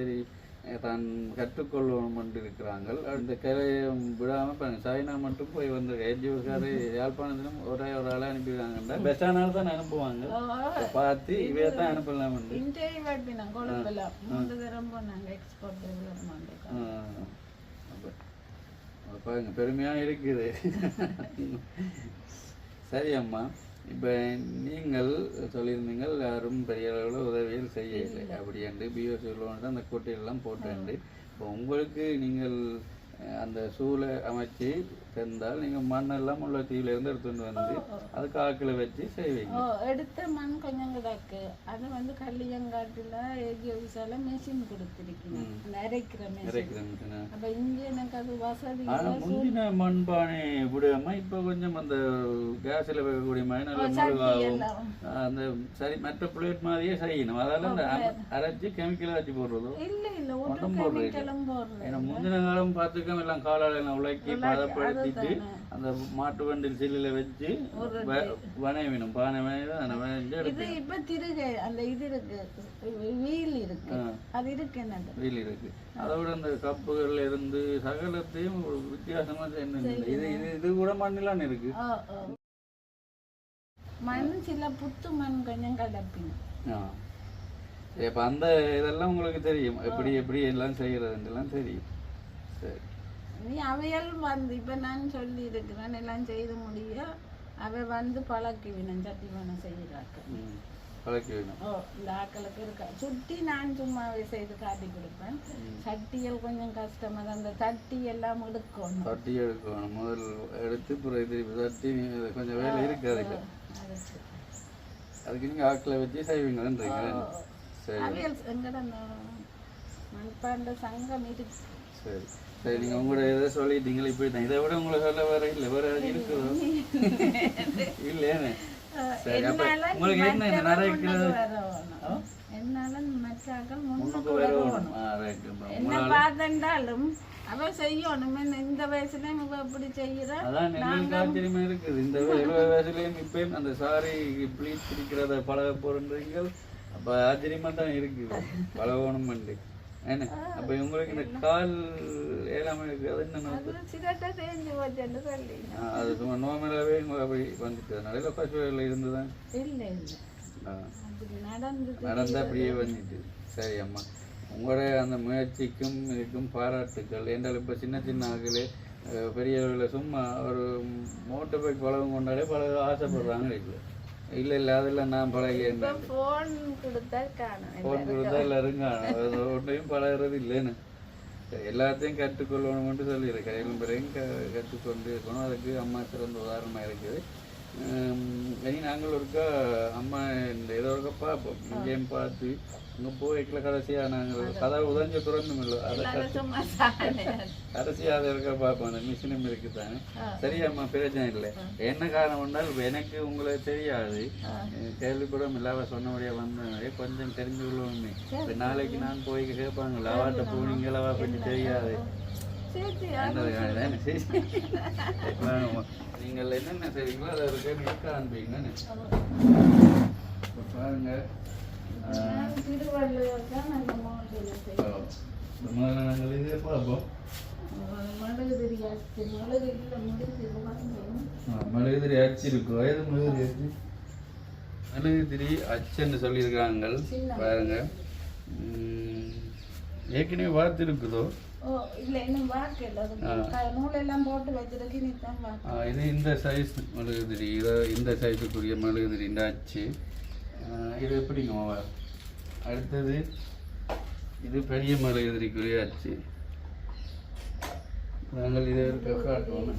தான் கற்றுக்கொள்ளணும் என்று இருக்கிறாங்க. அந்த கரையை விடாமல் பாருங்க, சைனா மட்டும் போய் வந்திருக்க எஜ்ஜிக்காரு யாழ்ப்பாணத்திலும் ஒரே ஒரு ஆளை அனுப்பிடுறாங்கன்றா பெஸ்டானால தான் அனுப்புவாங்க. பார்த்து இவையை தான் அனுப்பலாம். பாருங்க பெருமையாக இருக்குது. சரி அம்மா, இப்போ நீங்கள் சொல்லியிருந்தீங்கள் யாரும் பெரிய அளவில் உதவிகள் செய்யலை அப்படி என்று பிஓசி லோன் அந்த கொட்டையெல்லாம் போட்டு. இப்போ உங்களுக்கு நீங்கள் அந்த சூளை அமைச்சு தந்தால் நீங்கள் மண்ணெல்லாம் உள்ள தீவிலேருந்து எடுத்துட்டு வந்து அதுக்கு ஆக்களை வச்சு செய்வீங்க. எடுத்த மண் கொஞ்சம் கிடக்கு. அது வந்து கல்லியங்காட்டில் ஏஜிஓவிசால மெஷின் கொடுத்துருக்கீங்க அரைக்கிற மெஷின். அப்போ இங்கே எனக்கு அது வசதி. முந்தின மண்பானை விடாமல் இப்போ கொஞ்சம் அந்த கேஸில் வைக்கக்கூடிய மாதிரி நல்ல முழுகாகும். அந்த சரி மற்ற பிளேட் மாதிரியே செய்யணும். அதால அந்த அரைச்சி கெமிக்கலாக வச்சு போடுறதோ ஒன்றும் போடுறது. ஏன்னா முந்தின காலம் பார்த்துக்க எல்லாம் காலால் உழைக்கி பதப்படுத்திட்டு அந்த மாட்டு வண்டில் சில்லில வச்சு வனைவினும் பானை வீல் இருக்கு. அதோட அந்த கப்புகள்ல இருந்து சகலத்தையும் ஒரு வித்தியாசமா இது கூட மண்ணிலான்னு இருக்கு. மண் சில புத்து மண் கொஞ்சம் கலப்பினும். இப்ப அந்த இதெல்லாம் உங்களுக்கு தெரியும் எப்படி எப்படி எல்லாம் செய்யறதுலாம் தெரியும். சரி, நீ அவையால் வந்து இப்போ நான் சொல்லி இருக்கிறேன் எல்லாம் செய்து முடிய அவை வந்து பழக்கி வேணும். சட்டி வேணும் செய்கிறாக்க பழக்கி வேணும். இந்த ஆக்களுக்கு இருக்கா சுட்டி நான் சும்மாவே செய்து காட்டி கொடுப்பேன். சட்டியல் கொஞ்சம் கஷ்டமாக தான். அந்த தட்டி எல்லாம் எடுக்கணும். தட்டி எடுக்கணும். முதல் எடுத்து திருப்பி தட்டி கொஞ்சம் வேலை இருக்கு. அதுக்கு நீங்கள் ஆக்களை வச்சு செய்வீங்கன்றீங்க. அவையல் எங்கட மண்பாண்ட சங்கம் இருக்கு. சரி சரி, நீங்கள் உங்களோட எதை சொல்லிட்டீங்களா? இப்படி தான் இதை விட உங்களை சொல்ல வேற இல்லை வேற இருக்குதோ இல்லைன்னு. சரி, அப்போ உங்களுக்கு என்ன நடக்கிறது? என்ன பார்த்தாலும் அவ செய்யணும். இந்த வயசுலயும் இப்படி செய்யறா. அதான் எங்களுக்கு ஆச்சரியமா இருக்குது. இந்த 70 வயசுலயும் இப்பயும் அந்த சாரி ப்ளீட் பிடிக்கிறத பழக போறீங்க. அப்ப ஆச்சரியமா தான் இருக்குது பழகணும் பண்ணி. என்ன அப்ப உங்களுக்கு இந்த கால் ஏழாம இருக்கு. அது என்ன அது சும்மா நோமலாவே அப்படி வந்துட்டு நடையில பசுல இருந்துதான் நடந்தா அப்படியே வந்துட்டு. சரி அம்மா, உங்களோட அந்த முயற்சிக்கும் இதுக்கும் பாராட்டுக்கள். என்றால் இப்போ சின்ன சின்ன ஆகலே பெரியவர்களை சும்மா ஒரு மோட்டர் பைக் பழகம் கொண்டாலே பழக ஆசைப்படுறாங்க. இல்லை இல்லை அதெல்லாம் நான் பழகிறேன். ஃபோன் கொடுத்தா எல்லாரும் காணும். ஒன்றையும் பழகிறது இல்லைன்னு எல்லாத்தையும் கற்றுக்கொள்ளணும்னு சொல்லியிருக்கேன். எல்லாம் பிறகு கற்றுக்கொண்டு இருக்கணும். அதுக்கு அம்மா சிறந்த உதாரணமாக இருக்குது. இனி நாங்கள் ஒருக்கா அம்மா இந்த ஏதோ ஒருக்கா பார்ப்போம் இங்கேயும் பார்த்து அங்கே போய்க்கல கடைசியாக நாங்கள் கதவை உதஞ்ச திறந்தும் இல்லை அதை கடைசியாக அதை இருக்க பார்ப்போம் அந்த மிஷினும் இருக்குதானே சரியாம்மா பிரச்சனை இல்லை என்ன காரணம் என்றால் எனக்கு உங்களுக்கு தெரியாது கேள்விப்படம் இல்லாம சொன்னபடியாக வந்தேன் கொஞ்சம் தெரிஞ்சு கொள்ளுமே இப்போ நாளைக்கு நான் போய் கேட்பாங்க லவாட்ட போனீங்க லவா பண்ணி தெரியாது நீங்கள் என்னென்ன செய்வீங்களோ அதை ஒரு கேள்வி காண்பீங்கன்னு பாருங்க. முதல்ல நாங்கள் இதே பார்ப்போம். மெழுகுதிரி அச்சு இருக்கும். ஏது மெழுகுதிரி அச்சு? மெழுகுதிரி அச்சுன்னு சொல்லியிருக்காங்க பாருங்க. ஏற்கனவே வார்த்து இருக்குதோ? இது இந்த சைஸ் மெழுகுதிரி, இந்த சைஸுக்குரிய மெழுகுதிரி இந்த அச்சு. இது எப்படிங்க? அடுத்தது இது பெரிய மெழுகுதிரிக்குரிய அச்சு. நாங்கள் இதை இருக்க காட்டுவோம்.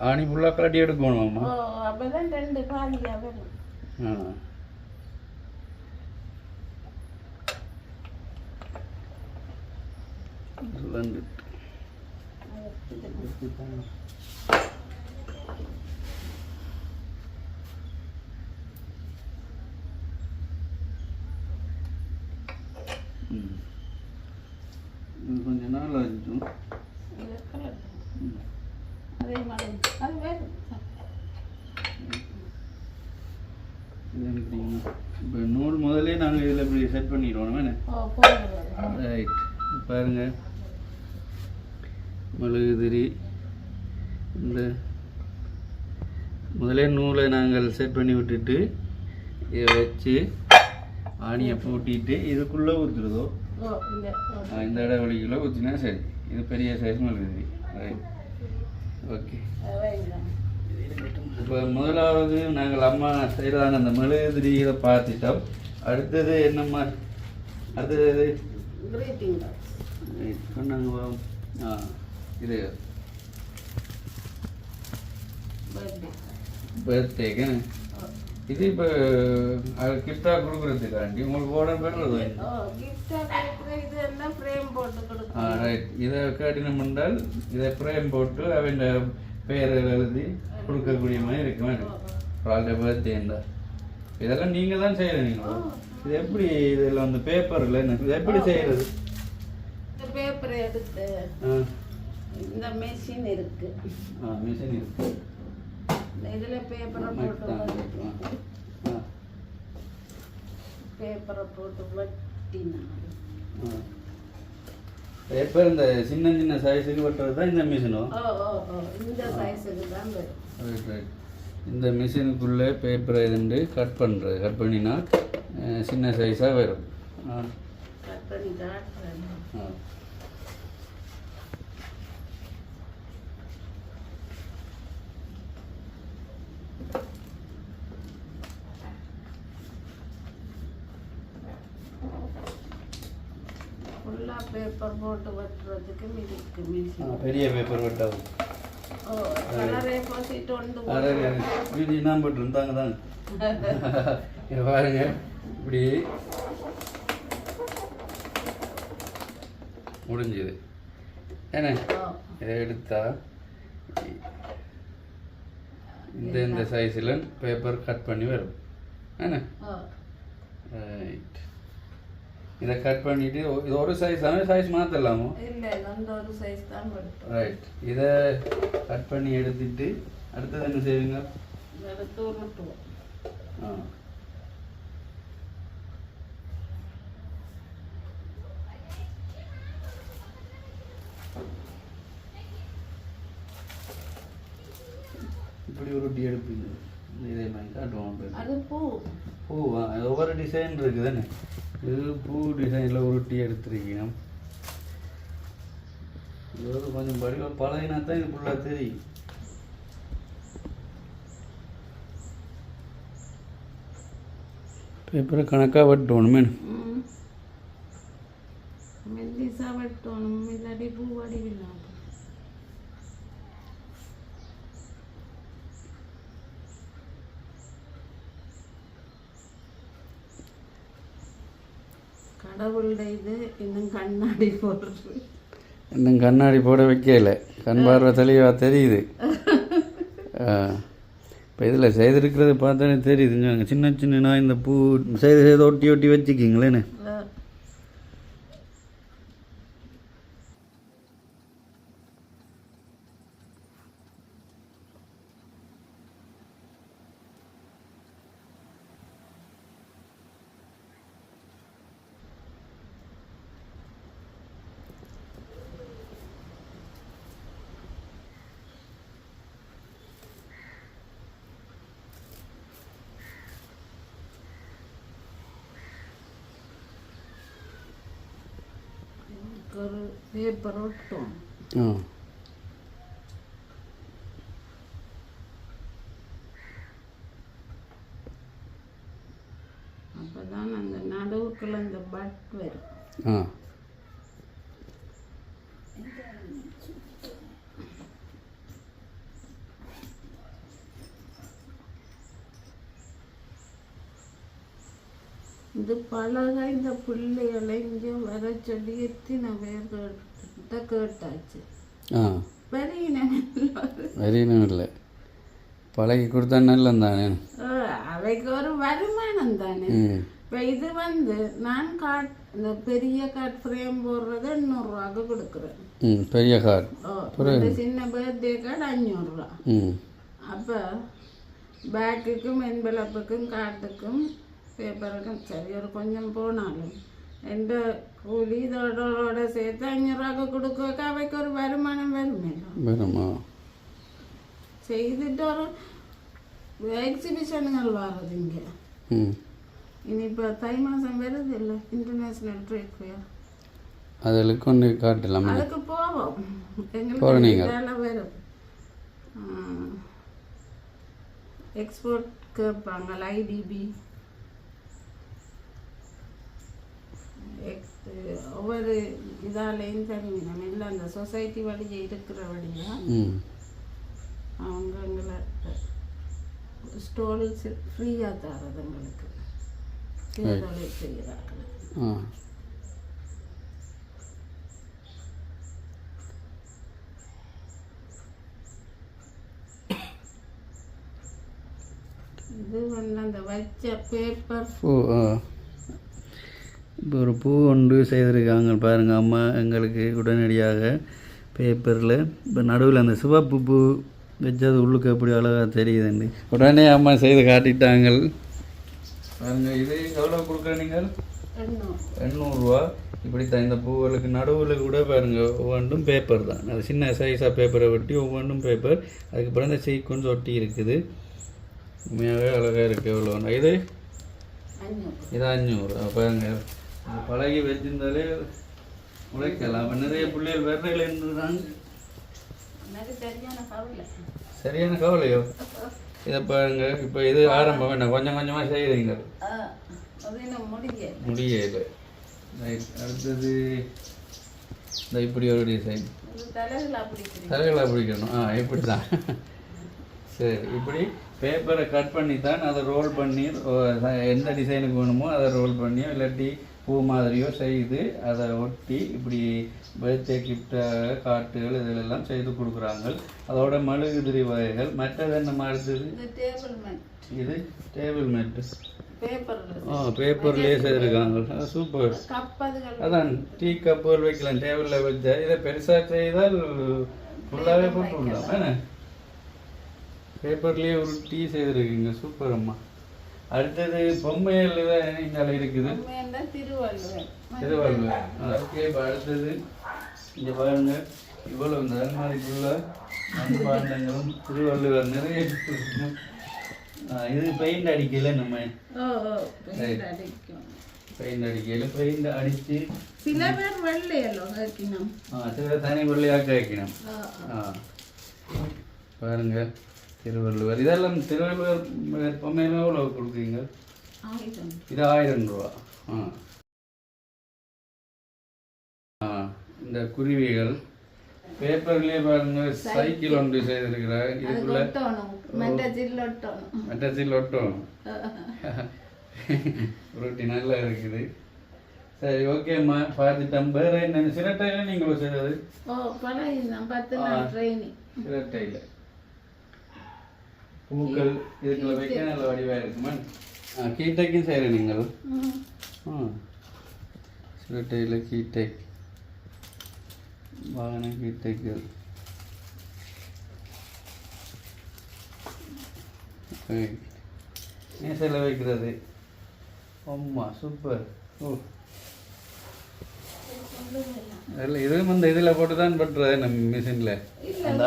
ஆணி ஃபுல்லாக கட்டி எடுக்கணுமாம்மா? அப்பதான் 2 காலியா வரும். கொஞ்ச நாள் ஆச்சு. அதே மாதிரி அது வேறு இப்போ நூல் முதலே நாங்கள் இதில் இப்படி செட் பண்ணிடுவோம். ரைட், பாருங்க மெழுகுதிரி இந்த முதலே நூலை நாங்கள் செட் பண்ணி விட்டுட்டு இதை வச்சு ஆணியை பூட்டிட்டு இதுக்குள்ளே ஊற்றுறதோ இந்த இடைவெளிக்குள்ளே ஊற்றினா சரி. இது பெரிய சைஸ் மெழுகுதிரி. Right, okay. இப்போ முதலாவது நாங்கள் அம்மா செய்கிறதான அந்த மெழுகுதிரி இதை பார்த்துட்டோம். அடுத்தது என்னம்மா? அடுத்தது சொன்னாங்க. இது பர்த்டேக்கு இது இப்போ கிஃப்டாக கொடுக்குறதுக்காண்டி உங்களுக்கு ஆர்டர் பண்ணுறது. ரைட், இதை காட்டினம் என்றால் இதை ஃப்ரேம் போட்டு அவன் பெயர்கள் எழுதி கொடுக்கக்கூடிய மாதிரி இருக்கு. ஆல்ரெடி பர்த்டேண்டா இதெல்லாம் நீங்கள் தான் செய்கிறீங்களா? இது எப்படி இதில் வந்து பேப்பரில் என்ன இது எப்படி செய்கிறது? பேப்பர் எடுத்து இந்த மெஷின் இருக்கு. மெஷின் இருக்கு. இதில் பேப்பரை போட்டு வெட்டினா பேப்பர் இந்த சின்ன சின்ன சைஸுக்கு வெட்டுறது தான் இந்த மிஷினோ? இந்த சைஸுக்கு தான். Right right. இந்த மிஷினுக்குள்ளே பேப்பரை இதுண்டு கட் பண்ணுறது. கட் பண்ணினா சின்ன சைஸாக வரும். கட் பண்ணி காட்டுறேன். ஃபுல்லாக பேப்பர் போட்டு வெட்டுறதுக்கு இருக்கு மிஷின். பெரிய பேப்பர் வெட்டாது. நான் இருந்தாங்க தான் பாருங்க. இப்படி முடிஞ்சுது ஏன்னா இதை எடுத்தா இந்த சைஸில் பேப்பர் கட் பண்ணி வரும். என்ன ரைட், இதை கட் பண்ணிட்டு இது ஒரு சைஸ் சைஸ் மாற்றலாமோ? ரைட், இதை கட் பண்ணி எடுத்துட்டு அடுத்தது என்ன செய்வீங்க? இப்படி ஒரு டீ எடுப்பீங்க. இதே மாதிரி காட்டுவோம். பூவா ஒவ்வொரு டிசைன் இருக்குது தானே? இது பூ டிசைனில் உருட்டி எடுத்துருக்கீங்க. இது கொஞ்சம் படிவ பழகினா தான் இது ஃபுல்லாக தெரியும். பேப்பரை கணக்காக வெட்டணும். ஒட்டணும் இல்லாட்டி பூ வடிவில்லாது. கடவுளுடைய இது இன்னும் கண்ணாடி போடுறது. இன்னும் கண்ணாடி போட வைக்கல, கண் பார்வை தெளிவாக தெரியுது. இப்போ இதில் செய்திருக்கிறது பார்த்தாலே தெரியுதுங்க. சின்ன சின்ன நான் இந்த பூ செய்து ஒட்டி ஒட்டி வச்சுக்கிங்களேன்னு. ஒரு பேப்பர் ஒட்டும். அப்பதான் அந்த நடுவுக்குள்ள அந்த பட் வரும். இது பழக இந்த பிள்ளைகளை இங்கே வர சொல்லி எத்தனை பேர்கிட்ட கேட்டாச்சு. வரியினம் இல்லை, பழகி கொடுத்தா நல்லம் தானே, அவைக்கு ஒரு வருமானம் தானே. இப்போ இது நான் கார்ட் இந்த பெரிய கார்ட் ஃப்ரேம் போடுறது 800 ரூபாய்க்கு கொடுக்குறேன். பெரிய கார்டு. சின்ன பர்த்டே கார்டு 500 ரூபா. அப்போ பேக்குக்கும் என்வெலப்புக்கும் கார்டுக்கும் பேப்பருக்கும் சரி ஒரு கொஞ்சம் போனாலும் எந்த கூலி இதோட சேர்த்து 500 ரூபாய்க்கு கொடுக்க அவைக்கு ஒரு வருமானம் வருமா. செய்துட்டு ஒரு எக்ஸிபிஷனுங்கள் வர்றது இங்கே. இனி இப்போ தை மாதம் வருது இல்லை, இன்டர்நேஷ்னல் ட்ரேட் ஃபேர். அதில் கொண்டு காட்டலாம், அதுக்கு போவோம். எங்களுக்கு வரும் எக்ஸ்போர்ட் கேட்பாங்க. ஐடிபி ஒவ்வொரு இதாலையும் தருவி நம்ம இல்லை அந்த சொசைட்டி வழியே இருக்கிற வழியா அவங்க எங்களை ஸ்டோல்ஸ் ஃப்ரீயாக தரது எங்களுக்கு தொழில் செய்கிறாங்க. இது அந்த வச்ச பேப்பர் இப்போ ஒரு பூ ஒன்று செய்திருக்காங்க பாருங்கள் அம்மா எங்களுக்கு. உடனடியாக பேப்பரில் இப்போ நடுவில் அந்த சிவப்பு பூ வச்சது உள்ளுக்கு எப்படி அழகாக தெரியுதுண்டு உடனே அம்மா செய்து காட்டிட்டாங்க பாருங்கள். இது எவ்வளோ கொடுக்குறேன் நீங்கள்? 800 ரூபா. இப்படி தான் இந்த பூவுகளுக்கு நடுவில் கூட பாருங்கள் ஒவ்வொன்றும் பேப்பர் தான். அது சின்ன சைஸாக பேப்பரை ஒட்டி ஒவ்வொன்றும் பேப்பர். அதுக்கப்புறம் இந்த சீக்வன்ஸ் ஒட்டி இருக்குது. உண்மையாகவே அழகாக இருக்குது. எவ்வளோ இது? இது 500. பாருங்கள் பழகி வச்சிருந்தாலே உழைக்கலாம். அப்போ நிறைய பிள்ளைகள் வேறைகள் இருந்துதான் சரியான கவலையோ. இதை பாருங்க, இப்போ இது ஆரம்பம் வேண்டாம், கொஞ்சம் கொஞ்சமாக செய்கிறீங்க, முடியல. அடுத்தது இந்த இப்படி ஒரு டிசைன் தலைகளாக பிடிக்கணும். இப்படி தான். சரி, இப்படி பேப்பரை கட் பண்ணி தான் அதை ரோல் பண்ணி எந்த டிசைனுக்கு வேணுமோ அதை ரோல் பண்ணியோ இல்லாட்டி பூ மாதிரியோ செய்து அதை ஒட்டி இப்படி பர்த்டே கிஃப்டாக காட்டுகள் இதிலெல்லாம் செய்து கொடுக்குறாங்க. அதோட மெழுகுதிரி வகைகள். மற்றது என்ன மாதிரி? இது டேபிள் மேட்டு பேப்பர்லேயே செய்திருக்காங்க. சூப்பர். அதான் டீ கப்புகள் வைக்கலாம் டேபிளில் வச்சா. இதை பெருசாக செய்தால் ஃபுல்லாகவே போட்டு விடலாம். ஏன்னா பேப்பர்லேயே ஒரு டீ செய்திருக்கீங்க. சூப்பர் அம்மா. அடுத்தது பொம்மையில் இங்கே இருக்குது திருவள்ளுவர். ஓகே, இப்போ அடுத்தது இங்கே பாருங்க, இவ்வளோ இந்த அலமாரிக்குள்ள மண்பாண்டங்களும் திருவள்ளுவர் நிறைய. இது பெயிண்ட் அடிக்கல, நம்ம பெயிண்ட் அடிக்கல. பெயிண்ட் அடித்து சில பேர் தனி வெள்ளையாக வைக்கணும். பாருங்க திருவள்ளுவர். இதெல்லாம் திருவள்ளுவர் பொம்மையில எவ்வளோ கொடுக்குறீங்க? இது 1000 ரூபா. இந்த குருவிகள் பேப்பர்லயே பாருங்க சைக்கிள் ஒன்று செய்திருக்கிறார். இதுக்குள்ள மெட்டச்சில் ஒட்டணும். ரொட்டி நல்லா இருக்குது. சரி ஓகேம்மா, பார்த்துட்டேன். வேற என்ன சிரட்டையில நீங்களும் செய்தது? சிரட்டையில பூக்கள் இதுக்குள்ள வைக்க நல்ல வடிவாக இருக்குமா? கீட்டைக்கும் செய்கிறேன் நீங்கள்? சிரட்டையில் கீட்டை வாகன கீட்டைகள். மேசையில் வைக்கிறது. ஆமாம், சூப்பர். ஓ இல்லை, இதுவும் இந்த இதில் போட்டு தான் பட்டுறது நம்ம மிஷினில். அந்த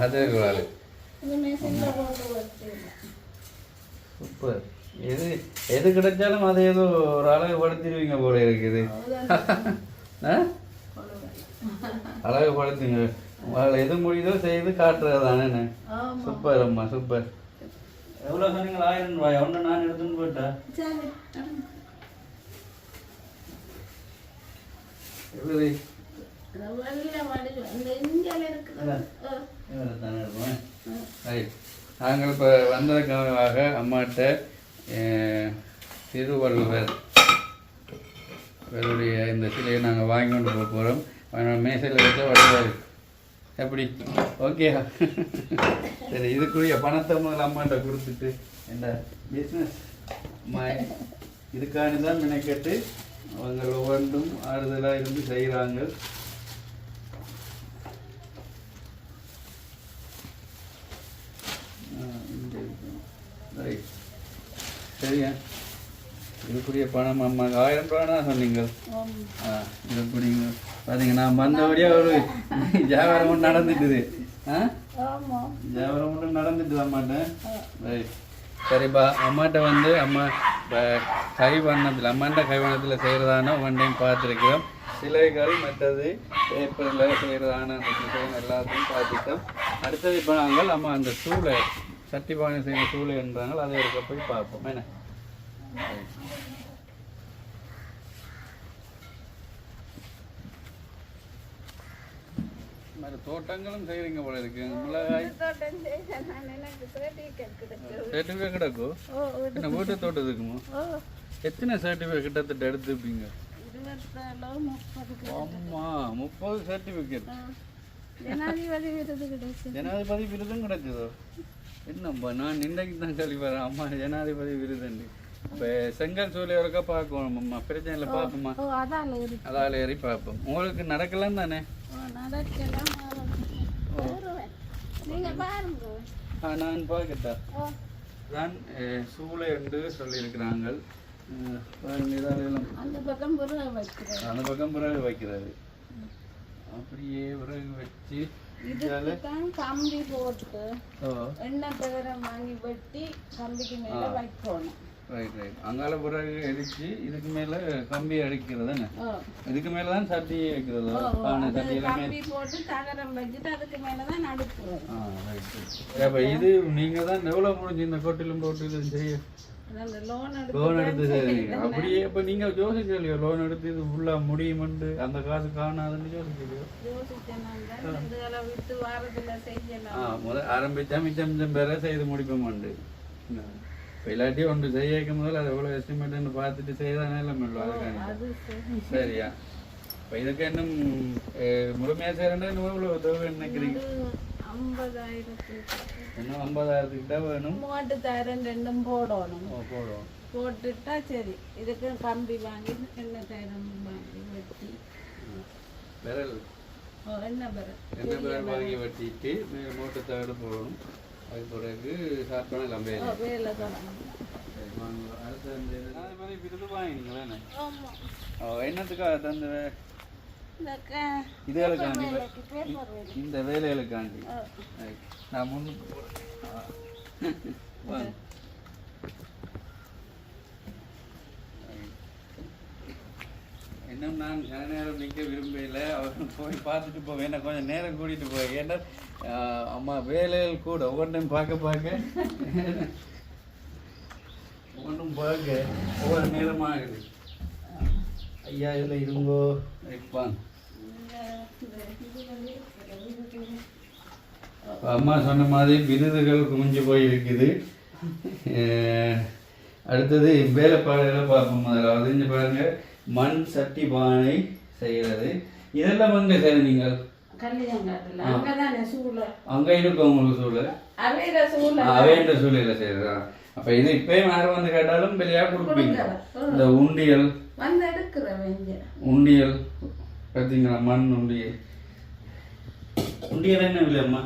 அதே கோளாறு. சூப்பர். எது எது கிடைச்சாலும் அதை ஏதோ ஒரு அழகு படுத்திடுவீங்க போல இருக்குது. அழகு படுத்துங்க. உங்களால் எது முடியுதோ செய்து காட்டுறது தானே. சூப்பர் அம்மா, சூப்பர். எவ்வளோ சொன்னீங்களா? 1000 ரூபாய். ஒன்று நான் எடுத்துன்னு போயிட்டேன். எப்படி நாங்கள் இப்போ வந்ததுக்காக அம்மாட்ட திருவள்ளுவர் இவருடைய இந்த சிலையை நாங்கள் வாங்கி கொண்டு போக போகிறோம். மேசையில் வச்சா வடிவாரு. எப்படி? ஓகே. சரி, இதுக்குரிய பணத்தை முதல்ல அம்மாட்ட கொடுத்துட்டு என்ன பிஸ்னஸ் இதுக்கான தான் மெனக்கெட்டு அவங்க ஒவ்வொன்றும் ஆறுதலாக இருந்து செய்கிறாங்க. ரைட், சரியா? இதுக்குரிய பணம் அம்மா 1000 ரூபா தான் சொன்னீங்க. இதுக்குரிய பார்த்தீங்க, நான் வந்தபடியாக ஒரு வியாபாரம் ஒன்று நடந்துட்டுது. வியாபாரம் ஒன்று நடந்துட்டு அம்மாட்டேன். ரைட், சரிப்பா. அம்மாட்ட வந்து அம்மா கைவண்ணத்தில் அம்மாண்ட கைவண்ணத்தில் செய்கிறதான ஒன் டைம் பார்த்துருக்கிறோம். சிலைகள் மற்றது பேப்பரில் செய்கிறதான அந்த டிசைன் எல்லாத்தையும் பார்த்துட்டோம். அடுத்தது இப்போ நாங்கள் அம்மா அந்த சூளை சட்டி பானை செய்கிற சூளை என்றாங்க, அதை இருக்க போய் பார்ப்போம். என்ன மாதிரி தோட்டங்களும் செய்கிறீங்க போல இருக்கு. மிளகாய் சர்டிஃபிகேட் கிடக்கும். என்ன வீட்டு தோட்டம் இருக்குமோ? எத்தனை சர்டிஃபிகேட் கிட்டத்தட்ட எடுத்துப்பீங்க? ஆமா, 30 சர்டிஃபிகேட். ஜனாதிபதி விருதும் கிடைச்சதோ? என்னப்பா, நான் இன்றைக்கு தான் கழிவறேன். அம்மா ஜனாதிபதி விருதுண்டு. இப்போ செங்கல் சூழல் இருக்கா பார்க்கணும். அம்மா பிரச்சனை இல்லை, பார்ப்போம்மா. அதால் ஏறி பார்ப்போம். உங்களுக்கு நடக்கலாம் தானே? நான் பார்க்கட்டா தான் சூளை என்று சொல்லியிருக்கிறாங்க. அந்த பக்கம் பிறகு வைக்கிறது. அப்படியே பிறகு வச்சு கம்பி போட்டு எண்ணெய் தகரம் வாங்கி வெட்டி கம்பிக்கு மேல வைக்கணும். Right right. அங்கால பிறகு அடிச்சு இதுக்கு மேல கம்பி அடிக்கிறது தானே? இதுக்கு மேலதான் சட்டி வைக்கிறது. கம்பி போட்டு தகரம் வச்சுட்டு அதுக்கு மேலதான் அடுப்பு. இது நீங்க தான் எவ்வளவு முடிஞ்சு இந்த கொட்டிலும் போட்டு இது செய்ய? லோன் எடுத்து செய்றீங்க. அப்படியே இப்ப நீங்க யோசிக்கலையோ லோன் எடுத்து இது ஃபுல்லா முடியுமெண்டு, அந்த காசு காணாதுன்னு யோசிக்கலையோ? முதல் ஆரம்பிச்சா மிச்சம் பேர செய்து முடிப்போமாண்டு. இல்லாட்டி ஒன்று செய்ய முதல்ல அது எவ்வளோ எஸ்டிமேட்டுன்னு பார்த்துட்டு செய்தானே இல்லை. அதுக்கான சரியா? இப்போ இதுக்கு இன்னும் முழுமையாக செய்யறேன்னா இன்னும் எவ்வளோ உதவி நினைக்கிறீங்க? 50,000 வேணும். மாட்டு தரம் ரெண்டும் போடணும். போட்டுட்டா சரி. இதுக்கு கம்பி வாங்கி எண்ணெய் தரம் வாங்கி வெட்டி விரல் எண்ணெய் விரல் வாங்கி வெட்டிட்டு மூட்டை தகடு போடணும். அது பிறகு சாப்பிட்டோன்னா எல்லாம் வேலை அடுத்த விருது வாங்கினீங்களே என்னத்துக்காக தந்த இதுகளுக்காண்டி, இந்த வேலைகளுக்காண்டி நான் முன்னுக்கு இன்னும் நான் சில நேரம் நிற்க விரும்பல. அவர் போய் பார்த்துட்டு போவேன். என்ன கொஞ்சம் நேரம் கூட்டிகிட்டு போய். ஏன்னா அம்மா வேலைகள் கூட ஒவ்வொன்றையும் பார்க்க ஒன்றும் ஒவ்வொரு நேரமாகுது. ஐயா இதில் இருங்கோ வைப்பாங்க. அம்மா சொன்ன மாதிரி விருதுகள் குமிஞ்சு போய் இருக்குது. அடுத்தது வேலைப்பாடுகளை பார்ப்போம். முதலாவது இங்கே பாருங்க, மண் சட்டி பானை செய்கிறது. இதெல்லாம் வந்து சரி நீங்கள் அங்க இருக்கும் உங்களுக்கு சூழல் அவைன்ற சூழல செய்யறதா? அப்ப இது இப்பயும் யாரும் வந்து கேட்டாலும் வெளியா கொடுப்பீங்க. இந்த உண்டியல் உண்டியல் பார்த்தீங்களா, மண் உண்டியல். உண்டியல் என்ன இல்லையம்மா?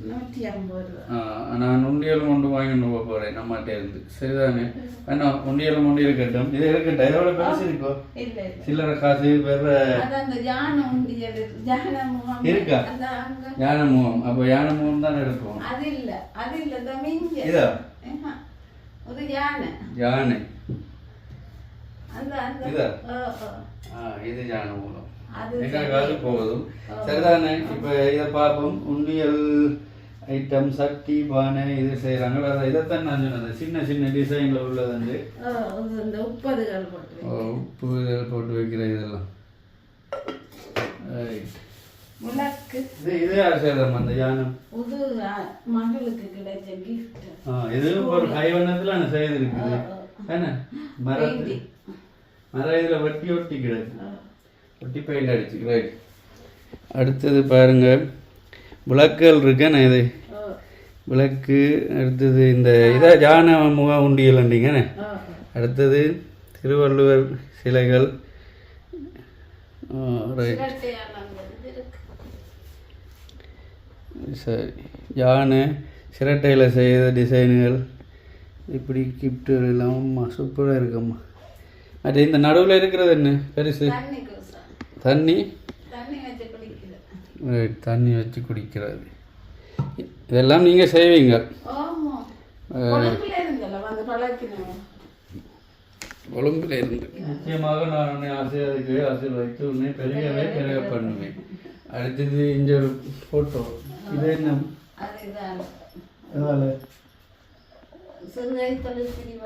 150 ரூபா. நான் உண்டியல் கொண்டு வாங்கிட்டு போக போறேன் நம்மகிட்ட இருந்து. சரிதானே? வேணா உண்டியல் உண்டியல் கட்டும். இது இருக்கட்டும். இதோட பெருசு இருக்கோ? சில்லறை காசு வேற இருக்கா? யானை முகம். அப்ப யானை முகம் தான் எடுக்கும். இதா யானை இதா? இது யானை மூலம் எங்களுக்காக போகுதும். சரிதானே? இப்ப இதை பார்ப்போம். உண்டியல் ஐட்டம் சட்டி பானை இது செய்யறாங்க. இதைத்தான் நான் சொன்னது, சின்ன சின்ன டிசைன்ல உள்ளது வந்து உப்புகள் போட்டு வைக்கிற இதெல்லாம். இது யார் செய்யறோம்? அந்த யானம் மகளுக்கு கிடைச்ச கிஃப்ட். இது ஒரு கைவண்ணத்துல நான் செய்து இருக்குது. என்ன மர இதுல வட்டி ஒட்டி கிடக்கு, ஒட்டி பெயிண்ட் அடிச்சு. ரைட். அடுத்தது பாருங்க, விளக்குகள் இருக்கேன். இது விளக்கு. அடுத்தது இந்த இதை யானை முக உண்டியல்ண்டிங்கண்ணே. அடுத்தது திருவள்ளுவர் சிலைகள். ரைட். சரி, யானை சிரட்டையில் செய்த டிசைனுகள் இப்படி கிஃப்ட்டுகள் எல்லாம் சூப்பராக இருக்கும்மா. அது இந்த நடுவில் இருக்கிறது என்ன பெருசு? தண்ணி தண்ணி வச்சு குடிக்கிறது. இதெல்லாம் நீங்கள் செய்வீங்க? கொழும்புல இருந்து. நிச்சயமாக நான் உன்னை ஆசீர்வதித்து உன்னை பெரியவே பெரிய பண்ணுவேன். அடுத்தது இங்கே ஒரு ஃபோட்டோ. இது என்ன?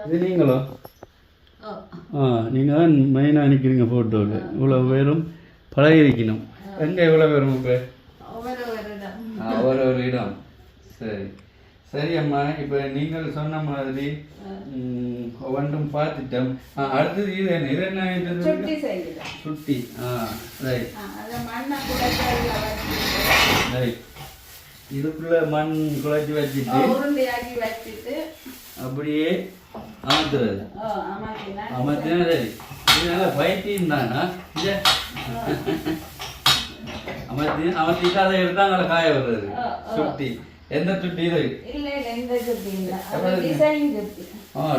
இது நீங்களோ? நீங்கள் தான் மெயினாக நிற்கிறீங்க ஃபோட்டோவில். இவ்வளோ பேரும் பழகிருக்கணும். எங்கே எவ்வளோ பேரும் இப்போ? ஒரு இடம். சரி சரி அம்மா. இப்போ நீங்கள் சொன்ன மாதிரி ஒவ்வொன்றும் பார்த்துட்டோம். அடுத்தது இது என்ன? இது என்ன? சுட்டி. Right right. இதுக்குள்ள மண் குழச்சி வச்சுட்டு அப்படியே அமர்த்துறது. அமர்த்தினா சரி. இது நல்லா பைத்தியம் தானா? அமர்த்திட்டு அதை எடுத்து அங்கே காய வர்றது. சுட்டி. எந்த சுட்டி இது?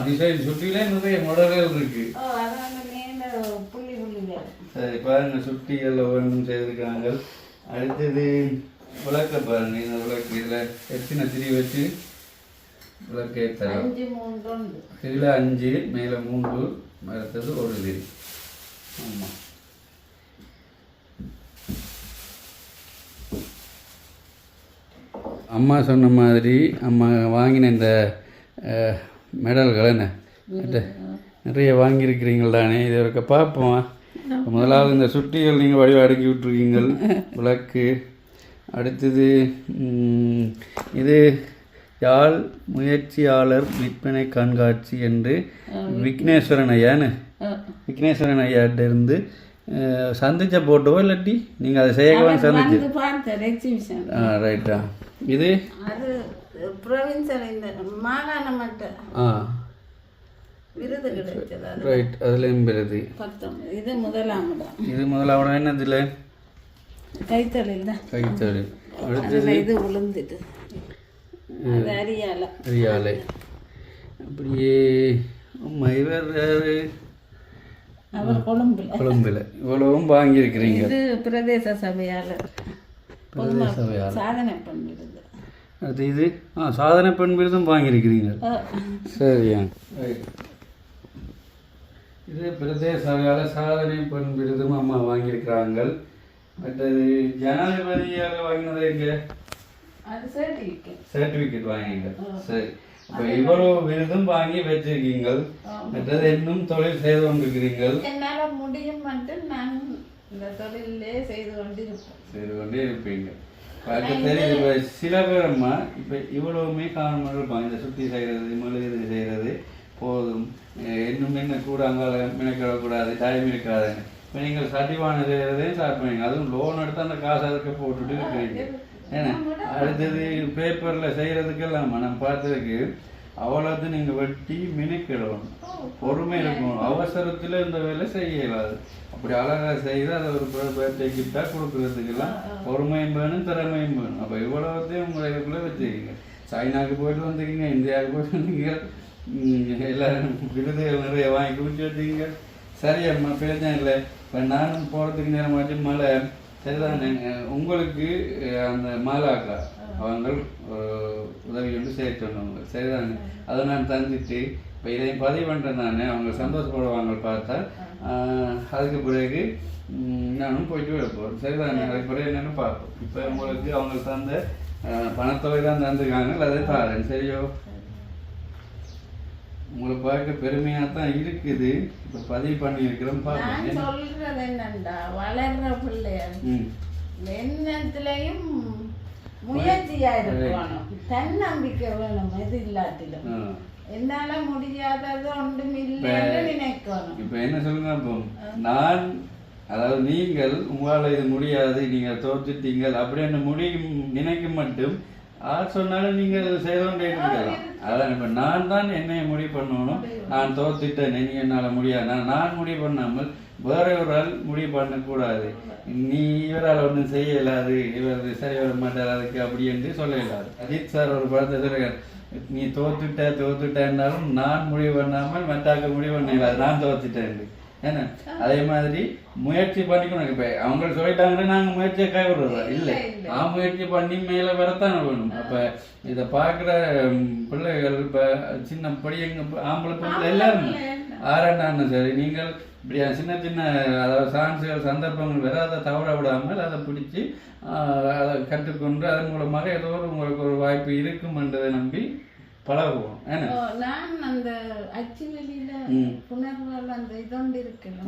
டிசைன் சுட்டிலே நிறைய மாடல்கள் இருக்கு. சரி பாருங்க, சுட்டிகள் ஒவ்வொன்றும் செய்திருக்காங்க. அடுத்தது விளக்க பாருங்க. இந்த விளக்கு இதில் எத்தனை திரி வச்சு விளக்கு ஏற்றலாம். இதில் 5, மேலே 3, அடுத்தது ஒரு திரி. ஆமாம். அம்மா சொன்ன மாதிரி அம்மா வாங்கின இந்த மெடல்கள் என்ன நிறைய வாங்கியிருக்கிறீங்கள் தானே? இது இருக்க பார்ப்போம். முதலாவது இந்த சுட்டிகள் நீங்கள் வடிவ அடுக்கி விட்டுருக்கீங்கள். விளக்கு. அடுத்தது இது யாழ் முயற்சியாளர் விற்பனை கண்காட்சி என்று விக்னேஸ்வரன் ஐயான்னு விக்னேஸ்வரன் ஐயாட்ட இருந்து சந்திச்ச போட்டோவோ இல்லாட்டி நீங்கள் அதை செய்யலாம் சந்திச்சு? ரைட்டா. இது ரைட். அதுலேயும் விருது. இது முதலாவது என்ன? இதில் கைத்தொழில். அடுத்தது இது உளுந்துட்டு அரியாலை. அப்படியே கொழும்புல இவ்வளவும் வாங்கியிருக்கிறீங்க. இது பிரதேச சபையாளர் சாதனை பெண் விருது. அது இது சாதனை பெண் விருதும் வாங்கியிருக்கிறீங்க. சரியா. இது பிரதேச சபையாளர் சாதனை பெண் விருதும் அம்மா வாங்கியிருக்கிறாங்க. மற்றது ஜனாதிபதியாக வாங்கினது எங்க? சர்டிஃபிகேட் வாங்கிங்க. சரி. இப்போ இவ்வளவு விருதும் வாங்கி வச்சிருக்கீங்க. மற்றது இன்னும் தொழில் செய்து கொண்டிருக்கிறீர்கள். என்னால் முடியும் மட்டும் நான் இந்த தொழிலே செய்து கொண்டே இருப்பீங்க. பார்க்க தெரியுது. இப்போ சில பேரம்மா இப்போ இவ்வளவுமே காரணமாக இருப்பாங்க. இந்த சுற்றி செய்கிறது, மெழுகுது செய்கிறது போதும், இன்னும் என்ன கூட அங்கால மினக்கிடக்கூடாது, டைம் இருக்காதுன்னு. இப்போ நீங்கள் சட்டிவான செய்கிறதே ஸ்டார்ட் பண்ணுவீங்க. அதுவும் லோன் எடுத்து அந்த காசு அதுக்கு போட்டுட்டு இருக்கிறீங்க. ஏன்னா அடுத்தது பேப்பரில் செய்கிறதுக்கெல்லாம் நம்ம பார்த்ததுக்கு அவ்வளோத்து நீங்கள் வெட்டி மினுக்கிடணும், பொறுமை இருக்கணும். அவசரத்தில் இந்த வேலை செய்யலாது. அப்படி அழகாக செய்து அதை ஒரு பர்த்டே கிஃப்டாக கொடுக்குறதுக்கெல்லாம் பொறுமையும் வேணும், திறமையும் வேணும். அப்போ இவ்வளோத்தையும் உங்களை இதுக்குள்ளே வச்சுருக்கீங்க. சைனாவுக்கு போயிட்டு வந்துருக்கீங்க, இந்தியாவுக்கு போயிட்டு வந்தீங்க, எல்லாரும் விருதுகள் நிறைய வாங்கி குடிச்சு வச்சுக்கீங்க. சரி அம்மா, பிரச்சனை இல்லை. இப்போ நானும் போகிறதுக்கு நேரமாச்சு மழை. சரிதானே, உங்களுக்கு அந்த மாலாக்கா அவங்க உதவி கொண்டு சேர்த்து சொன்னவங்க. சரிதானே, அதை நான் தந்துட்டு இப்போ இதையும் பதிவு பண்ணுறேன். தானே அவங்க சந்தோஷப்படுவாங்க பார்த்தா. அதுக்கு பிறகு நானும் போயிட்டு வைப்போம். சரிதானே, அதுக்கு பிறகு என்னென்னு பார்ப்போம். இப்போ உங்களுக்கு அவங்க தந்த பணத்தொகை தான் தந்துருக்காங்க, அதை தாரேன். சரியோ, உங்களை பார்க்க பெருமையாக தான் இருக்குது. இப்போ பதிவு பண்ணியிருக்கிறோம். பார்ப்போம். சொல்றது என்னண்டா, வளர்ற பிள்ளைகள் எண்ணத்திலையும் முயற்சியா இருக்கணும், தன்னம்பிக்கை வேணும். எது இல்லாட்டிலும் என்னால முடியாதது ஒன்றும் இல்லைன்னு நினைக்கணும். இப்ப என்ன சொல்லுங்க, இப்போ நான் அதாவது நீங்கள் உங்களால் இது முடியாது, நீங்கள் தோற்றுட்டீங்கள் அப்படின்னு முடியும் நினைக்க மட்டும் யார் சொன்னாலும் நீங்கள் செய்து கொண்டே இருக்கலாம். அதான் இப்போ நான் தான் என்னைய முடிவு பண்ணணும். நான் தோத்துட்டேன், நீ என்னால் முடியாது, நான் முடிவு பண்ணாமல் வேற ஒரு ஆள் முடிவு பண்ணக்கூடாது. நீ இவரால் ஒன்றும் செய்ய இயலாது, இவர் சரி வர மாட்டார் அதுக்கு அப்படி என்று சொல்ல இயலாது. அஜித் சார் ஒரு படத்தை சொல்லுறார், நீ தோத்துட்டேன்னாலும் நான் முடிவு பண்ணாமல் மற்றாக்க முடிவு பண்ண இயலாது, நான் தோத்துட்டேன். ஏன்னா அதே மாதிரி முயற்சி பண்ணிக்கணும். இப்போ அவங்க சொல்லிட்டாங்கன்னா நாங்கள் முயற்சியை கைவிடுறதா இல்லை, முயற்சி பண்ணி மேலே வரத்தானே வேணும். அப்போ இதை பார்க்குற பிள்ளைகள், இப்போ சின்ன படியங்க ஆம்பளை பிள்ளை எல்லாரும் ஆராண்டான்னு சரி, நீங்கள் இப்படி சின்ன சின்ன அதாவது சான்ஸுகள் சந்தர்ப்பங்கள் வராத தவற விடாமல் அதை பிடிச்சி அதை கற்றுக்கொண்டு அதன் மூலமாக ஏதோ உங்களுக்கு ஒரு வாய்ப்பு இருக்கும் என்றதை நம்பி பழகுவோம். நான் அந்த அச்சுவலியில புனர்வாழ் அந்த இதொண்டு இருக்குல்ல,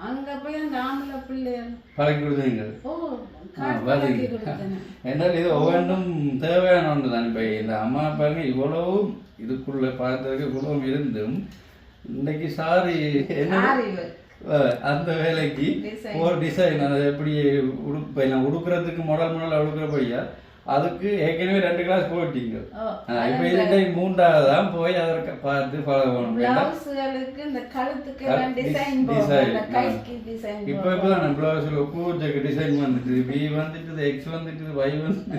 அங்க போய் அந்த ஆம்பளை பிள்ளைகள் பழக்கி கொடுத்தீங்க. என்றால் இது ஒவ்வொன்றும் தேவையான ஒன்று தான். இப்போ இந்த அம்மா அப்பாங்க இவ்வளவு இதுக்குள்ள பார்த்ததுக்கு இவ்வளவு இருந்தும் இன்னைக்கு சாரி அந்த வேலைக்கு ஒரு டிசைன் அதை எப்படி உடுக்கிறதுக்கு முதல் உடுக்கிறபடியா அதுக்கு ஏற்கனவே 2 கிளாஸ் போயிட்டீங்க. இப்ப இதுக்கு 3வது தான் போய் அதற்கு பார்த்து பழகணும். இப்பதான் பிளவுஸ்ல கூஜக்கு டிசைன் வந்துட்டு, பி வந்துட்டு, எக்ஸ் வந்துட்டு, Y வந்துட்டு.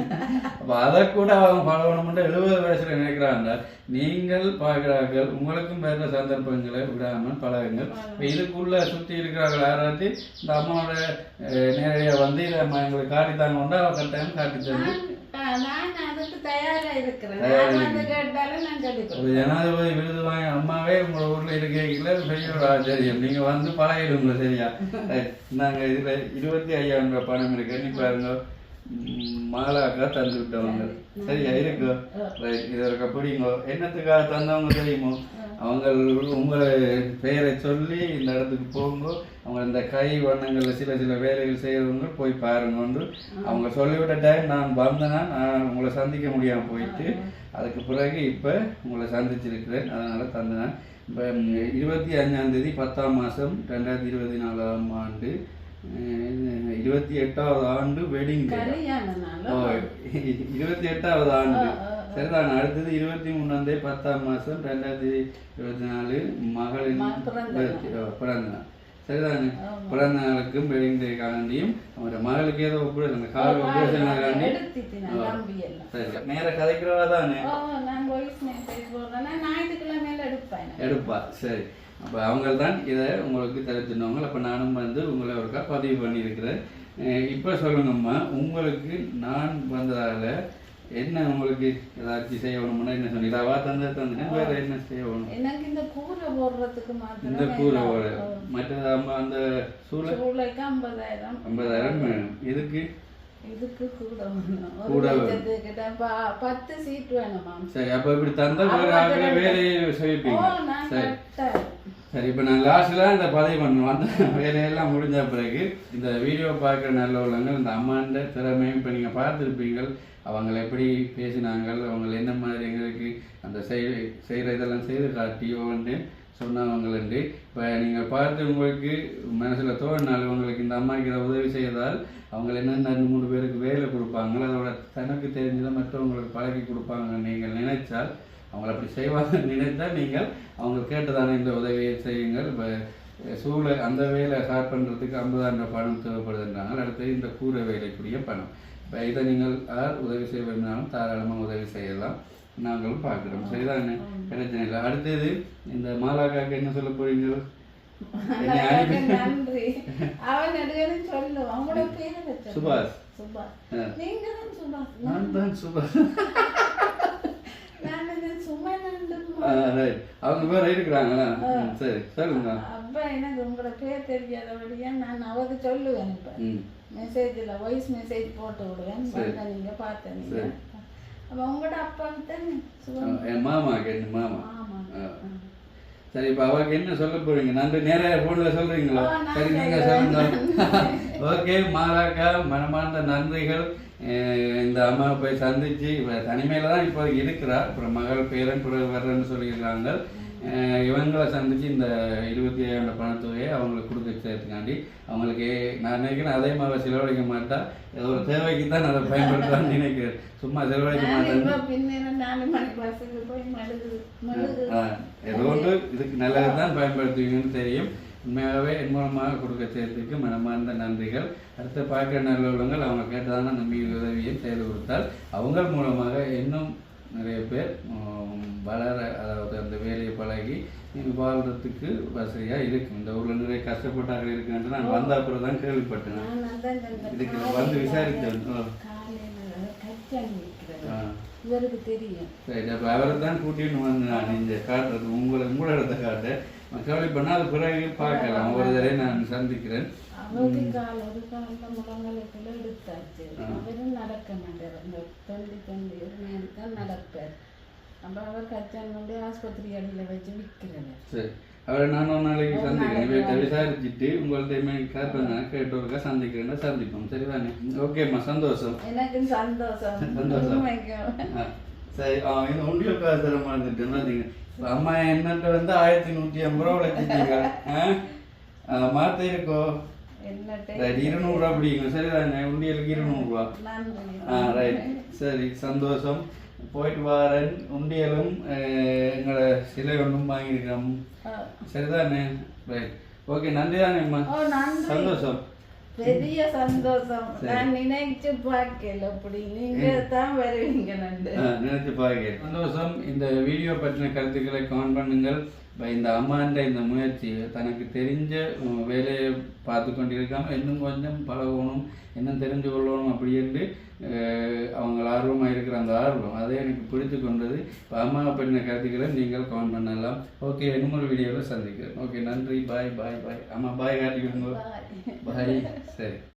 அப்ப அதை கூட அவங்க பழகணும்னு 70 வயசுல நினைக்கிறாங்க. நீங்கள் பார்க்கிறார்கள், உங்களுக்கும் வேற சந்தர்ப்பங்களை விடாமல் பழகுங்கள். இதுக்குள்ள சுத்தி இருக்கிறார்கள் யாராச்சு இந்த அம்மாவோட நேரடியா வந்து இதை எங்களுக்கு காட்டித்தாங்க கொண்டு அவ கட்டாயம் காட்டி தந்து ஜனாதிபதி விருது வாங்க அம்மாவே உங்க ஊர்ல இருக்கீங்களா பெரிய ஒரு ஆச்சரியம். நீங்க வந்து பழகிடுங்க. சரியா, நாங்க இதுல 25,000 ரூபாய் பணம் இருக்கு. நீ பாருங்க, மாலாக்கா தந்து விட்டவங்க. சரியா இருக்கு. இதற்கு பிடிங்க. என்னத்துக்காக தந்தவங்க தெரியுமோ, அவங்க உங்களை பெயரை சொல்லி இந்த இடத்துக்கு போங்க, அவங்க இந்த கை வண்ணங்களில் சில வேலைகள் செய்யறவங்க போய் பாருங்க. அவங்க சொல்லிவிட்ட டைம் நான் வந்தேன்னா நான் உங்களை சந்திக்க முடியாமல் போயிட்டு அதுக்கு பிறகு இப்போ உங்களை சந்திச்சிருக்கிறேன். அதனால் தந்தேன். இப்போ 25ஆம் தேதி 10ஆம் மாதம் 2024ஆம் ஆண்டு 28வது ஆண்டு வெட்டிங் டே. 28வது ஆண்டு. சரிதான். அடுத்தது 23ஆம் தேதி 10ஆம் மாதம் 2024 மகளின் பிறந்த நாள். சரிதானே, பிறந்த நாளுக்கும் வெட்டிங் டேக்காண்டியும் அவரோட மகளுக்கு ஏதோ அந்த கால் ஆபரேஷனாகாண்டி சரி நேர கதைக்கிறவா தானே எடுப்பா. சரி, அப்போ அவங்க தான் இதை உங்களுக்கு தெரிஞ்சுனவங்க. அப்போ நானும் வந்து உங்களை ஒருக்கா பதிவு பண்ணியிருக்கிறேன். இப்போ சொல்லுங்கம்மா, உங்களுக்கு நான் வந்ததால் என்ன உங்களுக்கு ஏதாச்சும் செய்யணும்னா என்ன சொன்னீங்க? அவா தந்துட்டு வேற என்ன செய்யணும்? எனக்கு இந்த கூரை போடுறதுக்கு இந்த கூரை போட மற்றது அம்மா அந்த சூளைக்கு 50,000 வேணும். இதுக்கு இதுக்கு கூட வேணும். ஒரு கூட லட்சத்துக்கிட்ட 10 சீட் வேணுமாம். சரி, அப்ப இப்படி தந்தா வேற ஆகிற வேலையை செய்வீங்க. சரி சரி, இப்போ நான் லாஸ்ட்டில் இந்த பதிவு பண்ணுவோம். அந்த வேலையெல்லாம் முடிஞ்ச பிறகு இந்த வீடியோ பார்க்குற நல்ல உள்ளவங்க இந்த அம்மாண்ட திறமையும் இப்போ நீங்கள் பார்த்துருப்பீங்க. அவங்க எப்படி பேசினாங்க, அவங்க என்ன மாதிரி எங்களுக்கு அந்த செய்கிற இதெல்லாம் செய்து காட்டியோன்னு சொன்னவங்களுண்டு. இப்போ நீங்கள் பார்த்து உங்களுக்கு மனசில் தோணினால் உங்களுக்கு இந்த அம்மாவுக்கு இதை உதவி செய்தால் அவங்க என்னென்ன 2-3 பேருக்கு வேலை கொடுப்பாங்களோ அதோட தனக்கு தெரிஞ்சதை மற்றவங்களுக்கு பழகி கொடுப்பாங்க நீங்கள் நினைச்சால் அவங்கள அப்படி செய்வாங்க நினைத்தால் நீங்கள் அவங்க கேட்டதான இந்த உதவியை செய்யுங்கள். இப்போ சூழலை அந்த வேலை ஸ்டார்ட் பண்ணுறதுக்கு 50,000 பணம் தேவைப்படுதுன்றாங்க. அடுத்தது இந்த கூரை வேலைக்குரிய பணம். இப்போ இதை நீங்கள் யார் உதவி செய்ய வேணும்னாலும் தாராளமாக உதவி செய்யலாம். நாங்களும் பார்க்குறோம். சரிதானே, பிரச்சனை இல்லை. அடுத்தது இந்த மாலாக்காக்கு என்ன சொல்ல போறீங்க? நன்றி. அவன் நடுகன்னு சொல்லுவான். அவங்களோட பேரு சுபாஷ். சுபாஷ். நீங்க தான் சுபாஷ். நான் தான் சுபாஷ். அவங்க பேர் இருக்கிறாங்களா? சரி சொல்லுங்க. அப்ப எனக்கு உங்களோட பேர் தெரியாதபடியா நான் அவருக்கு சொல்லுவேன். இப்ப மெசேஜ்ல வாய்ஸ் மெசேஜ் போட்டு விடுவேன். நீங்க பார்த்தீங்க. அப்ப உங்களோட அப்பாவுக்கு தானே என் மாமா மாமா. சரி, இப்போ அவருக்கு என்ன சொல்ல போறீங்க? நன்றி. நேராக போன்ல சொல்றீங்களா? சரி, நீங்க சொல்லுங்க. ஓகே மாலாக்கா, மனமார்ந்த நன்றிகள். இந்த அம்மாவை போய் சந்திச்சு தனிமையில தான் இப்போ இருக்கிறா. அப்புறம் மகள் பேரன் வர்றேன்னு சொல்லியிருக்காங்க. இவங்களை சந்திச்சு இந்த 27,000 பணத்தொகையை அவங்களுக்கு கொடுக்க சேர்த்துக்காண்டி அவங்களுக்கு நான் நினைக்கிறேன் அதே மாதிரி செலவழிக்க மாட்டா. ஏதோ ஒரு தேவைக்கு தான் அதை பயன்படுத்தலாம்னு நினைக்கிறேன். சும்மா செலவழிக்க மாட்டேன். ஏதோ ஒன்று இதுக்கு நல்லது தான் பயன்படுத்துவீங்கன்னு தெரியும். உண்மையாகவே என் மூலமாக கொடுக்க செய்யறதுக்கு மனமார்ந்த நன்றிகள். அடுத்த பார்க்குற நல்லவங்கள் அவங்க கேட்டதான நம்பி உதவியும் செய்து கொடுத்தால் அவங்க மூலமாக இன்னும் நிறைய பேர் வளர, அதாவது அந்த வேலையை பழகி வாழ்றதுக்கு வசதியாக இருக்கும். இந்த ஊரில் நிறைய கஷ்டப்பட்டாங்க இருக்குன்ட்டு நான் வந்த அப்புறம் தான் கேள்விப்பட்டேன். இதுக்கு வந்து விசாரித்தேன். இவருக்கு தெரியும். சரி, அப்போ அவரை தான் கூட்டின்னு வந்து நான் இந்த காட்டுறது உங்களோட இடத்த காட்ட கவலை பண்ணால் அது பிறகு பார்க்கலாம். ஒரு தடவை நான் சந்திக்கிறேன். அவருக்கு ஒரு காலில் முழங்கலுக்குள்ள எடுத்தாச்சு. அவரும் நடக்க மாட்டார். அந்த தொண்டி தான் நடப்பார். அப்போ அவர் கச்சான் கொண்டு ஆஸ்பத்திரி அடியில் வச்சு விற்கிறேன். சரி, அவரை நான் ஒரு நாளைக்கு சந்திக்கிறேன். விசாரிச்சுட்டு உங்கள்கிட்ட கேட்பேன். கேட்டவருக்கா சந்திக்கிறேன்னா சந்திப்போம். சரிதானே? ஓகேம்மா, சந்தோஷம். எனக்கு சந்தோஷம். சரி, இந்த உண்டியல் காசு தர மாட்டேன். நீங்க அம்மா என்னட்ட வந்து 1150 ரூபா வச்சுட்டீங்க. மாத்த இருக்கோ 200 ரூபா பிடிங்க. சரிதானே? உண்டியலுக்கு 200 ரூபா. ரைட், சரி, சந்தோஷம். போயிட்டு வரேன். உண்டியலும் எங்களோட சிலை ஒன்றும் வாங்கியிருக்கோம். சரிதானே? Right, okay. நன்றி தானேம்மா. சந்தோஷம், பெரிய சந்தோஷம். நான் நினைச்சு பார்க்கல. அப்படி நீங்க தான் வருவீங்க. நினைச்சு பார்க்க சந்தோஷம். இந்த வீடியோ பற்றின கருத்துக்களை கமெண்ட் பண்ணுங்கள். இந்த அம்மாண்ட இந்த முயற்சி தனக்கு தெரிஞ்ச வேலையை பார்த்து கொண்டிருக்காமல் இன்னும் கொஞ்சம் பழகணும், இன்னும் தெரிஞ்சு கொள்ளணும் அப்படின்னு அவங்க ஆர்வமாக இருக்கிற அந்த ஆர்வம் அதை எனக்கு பிடித்து கொண்டது. இப்போ அம்மாவை பற்றின கருத்துக்களை நீங்கள் கமெண்ட் பண்ணலாம். ஓகே, இன்னொரு வீடியோவில் சந்திக்கிறேன். ஓகே, நன்றி. பாய் பாய் பாய். அம்மா பாய் காட்டிக்கோங்க. பாய். சரி.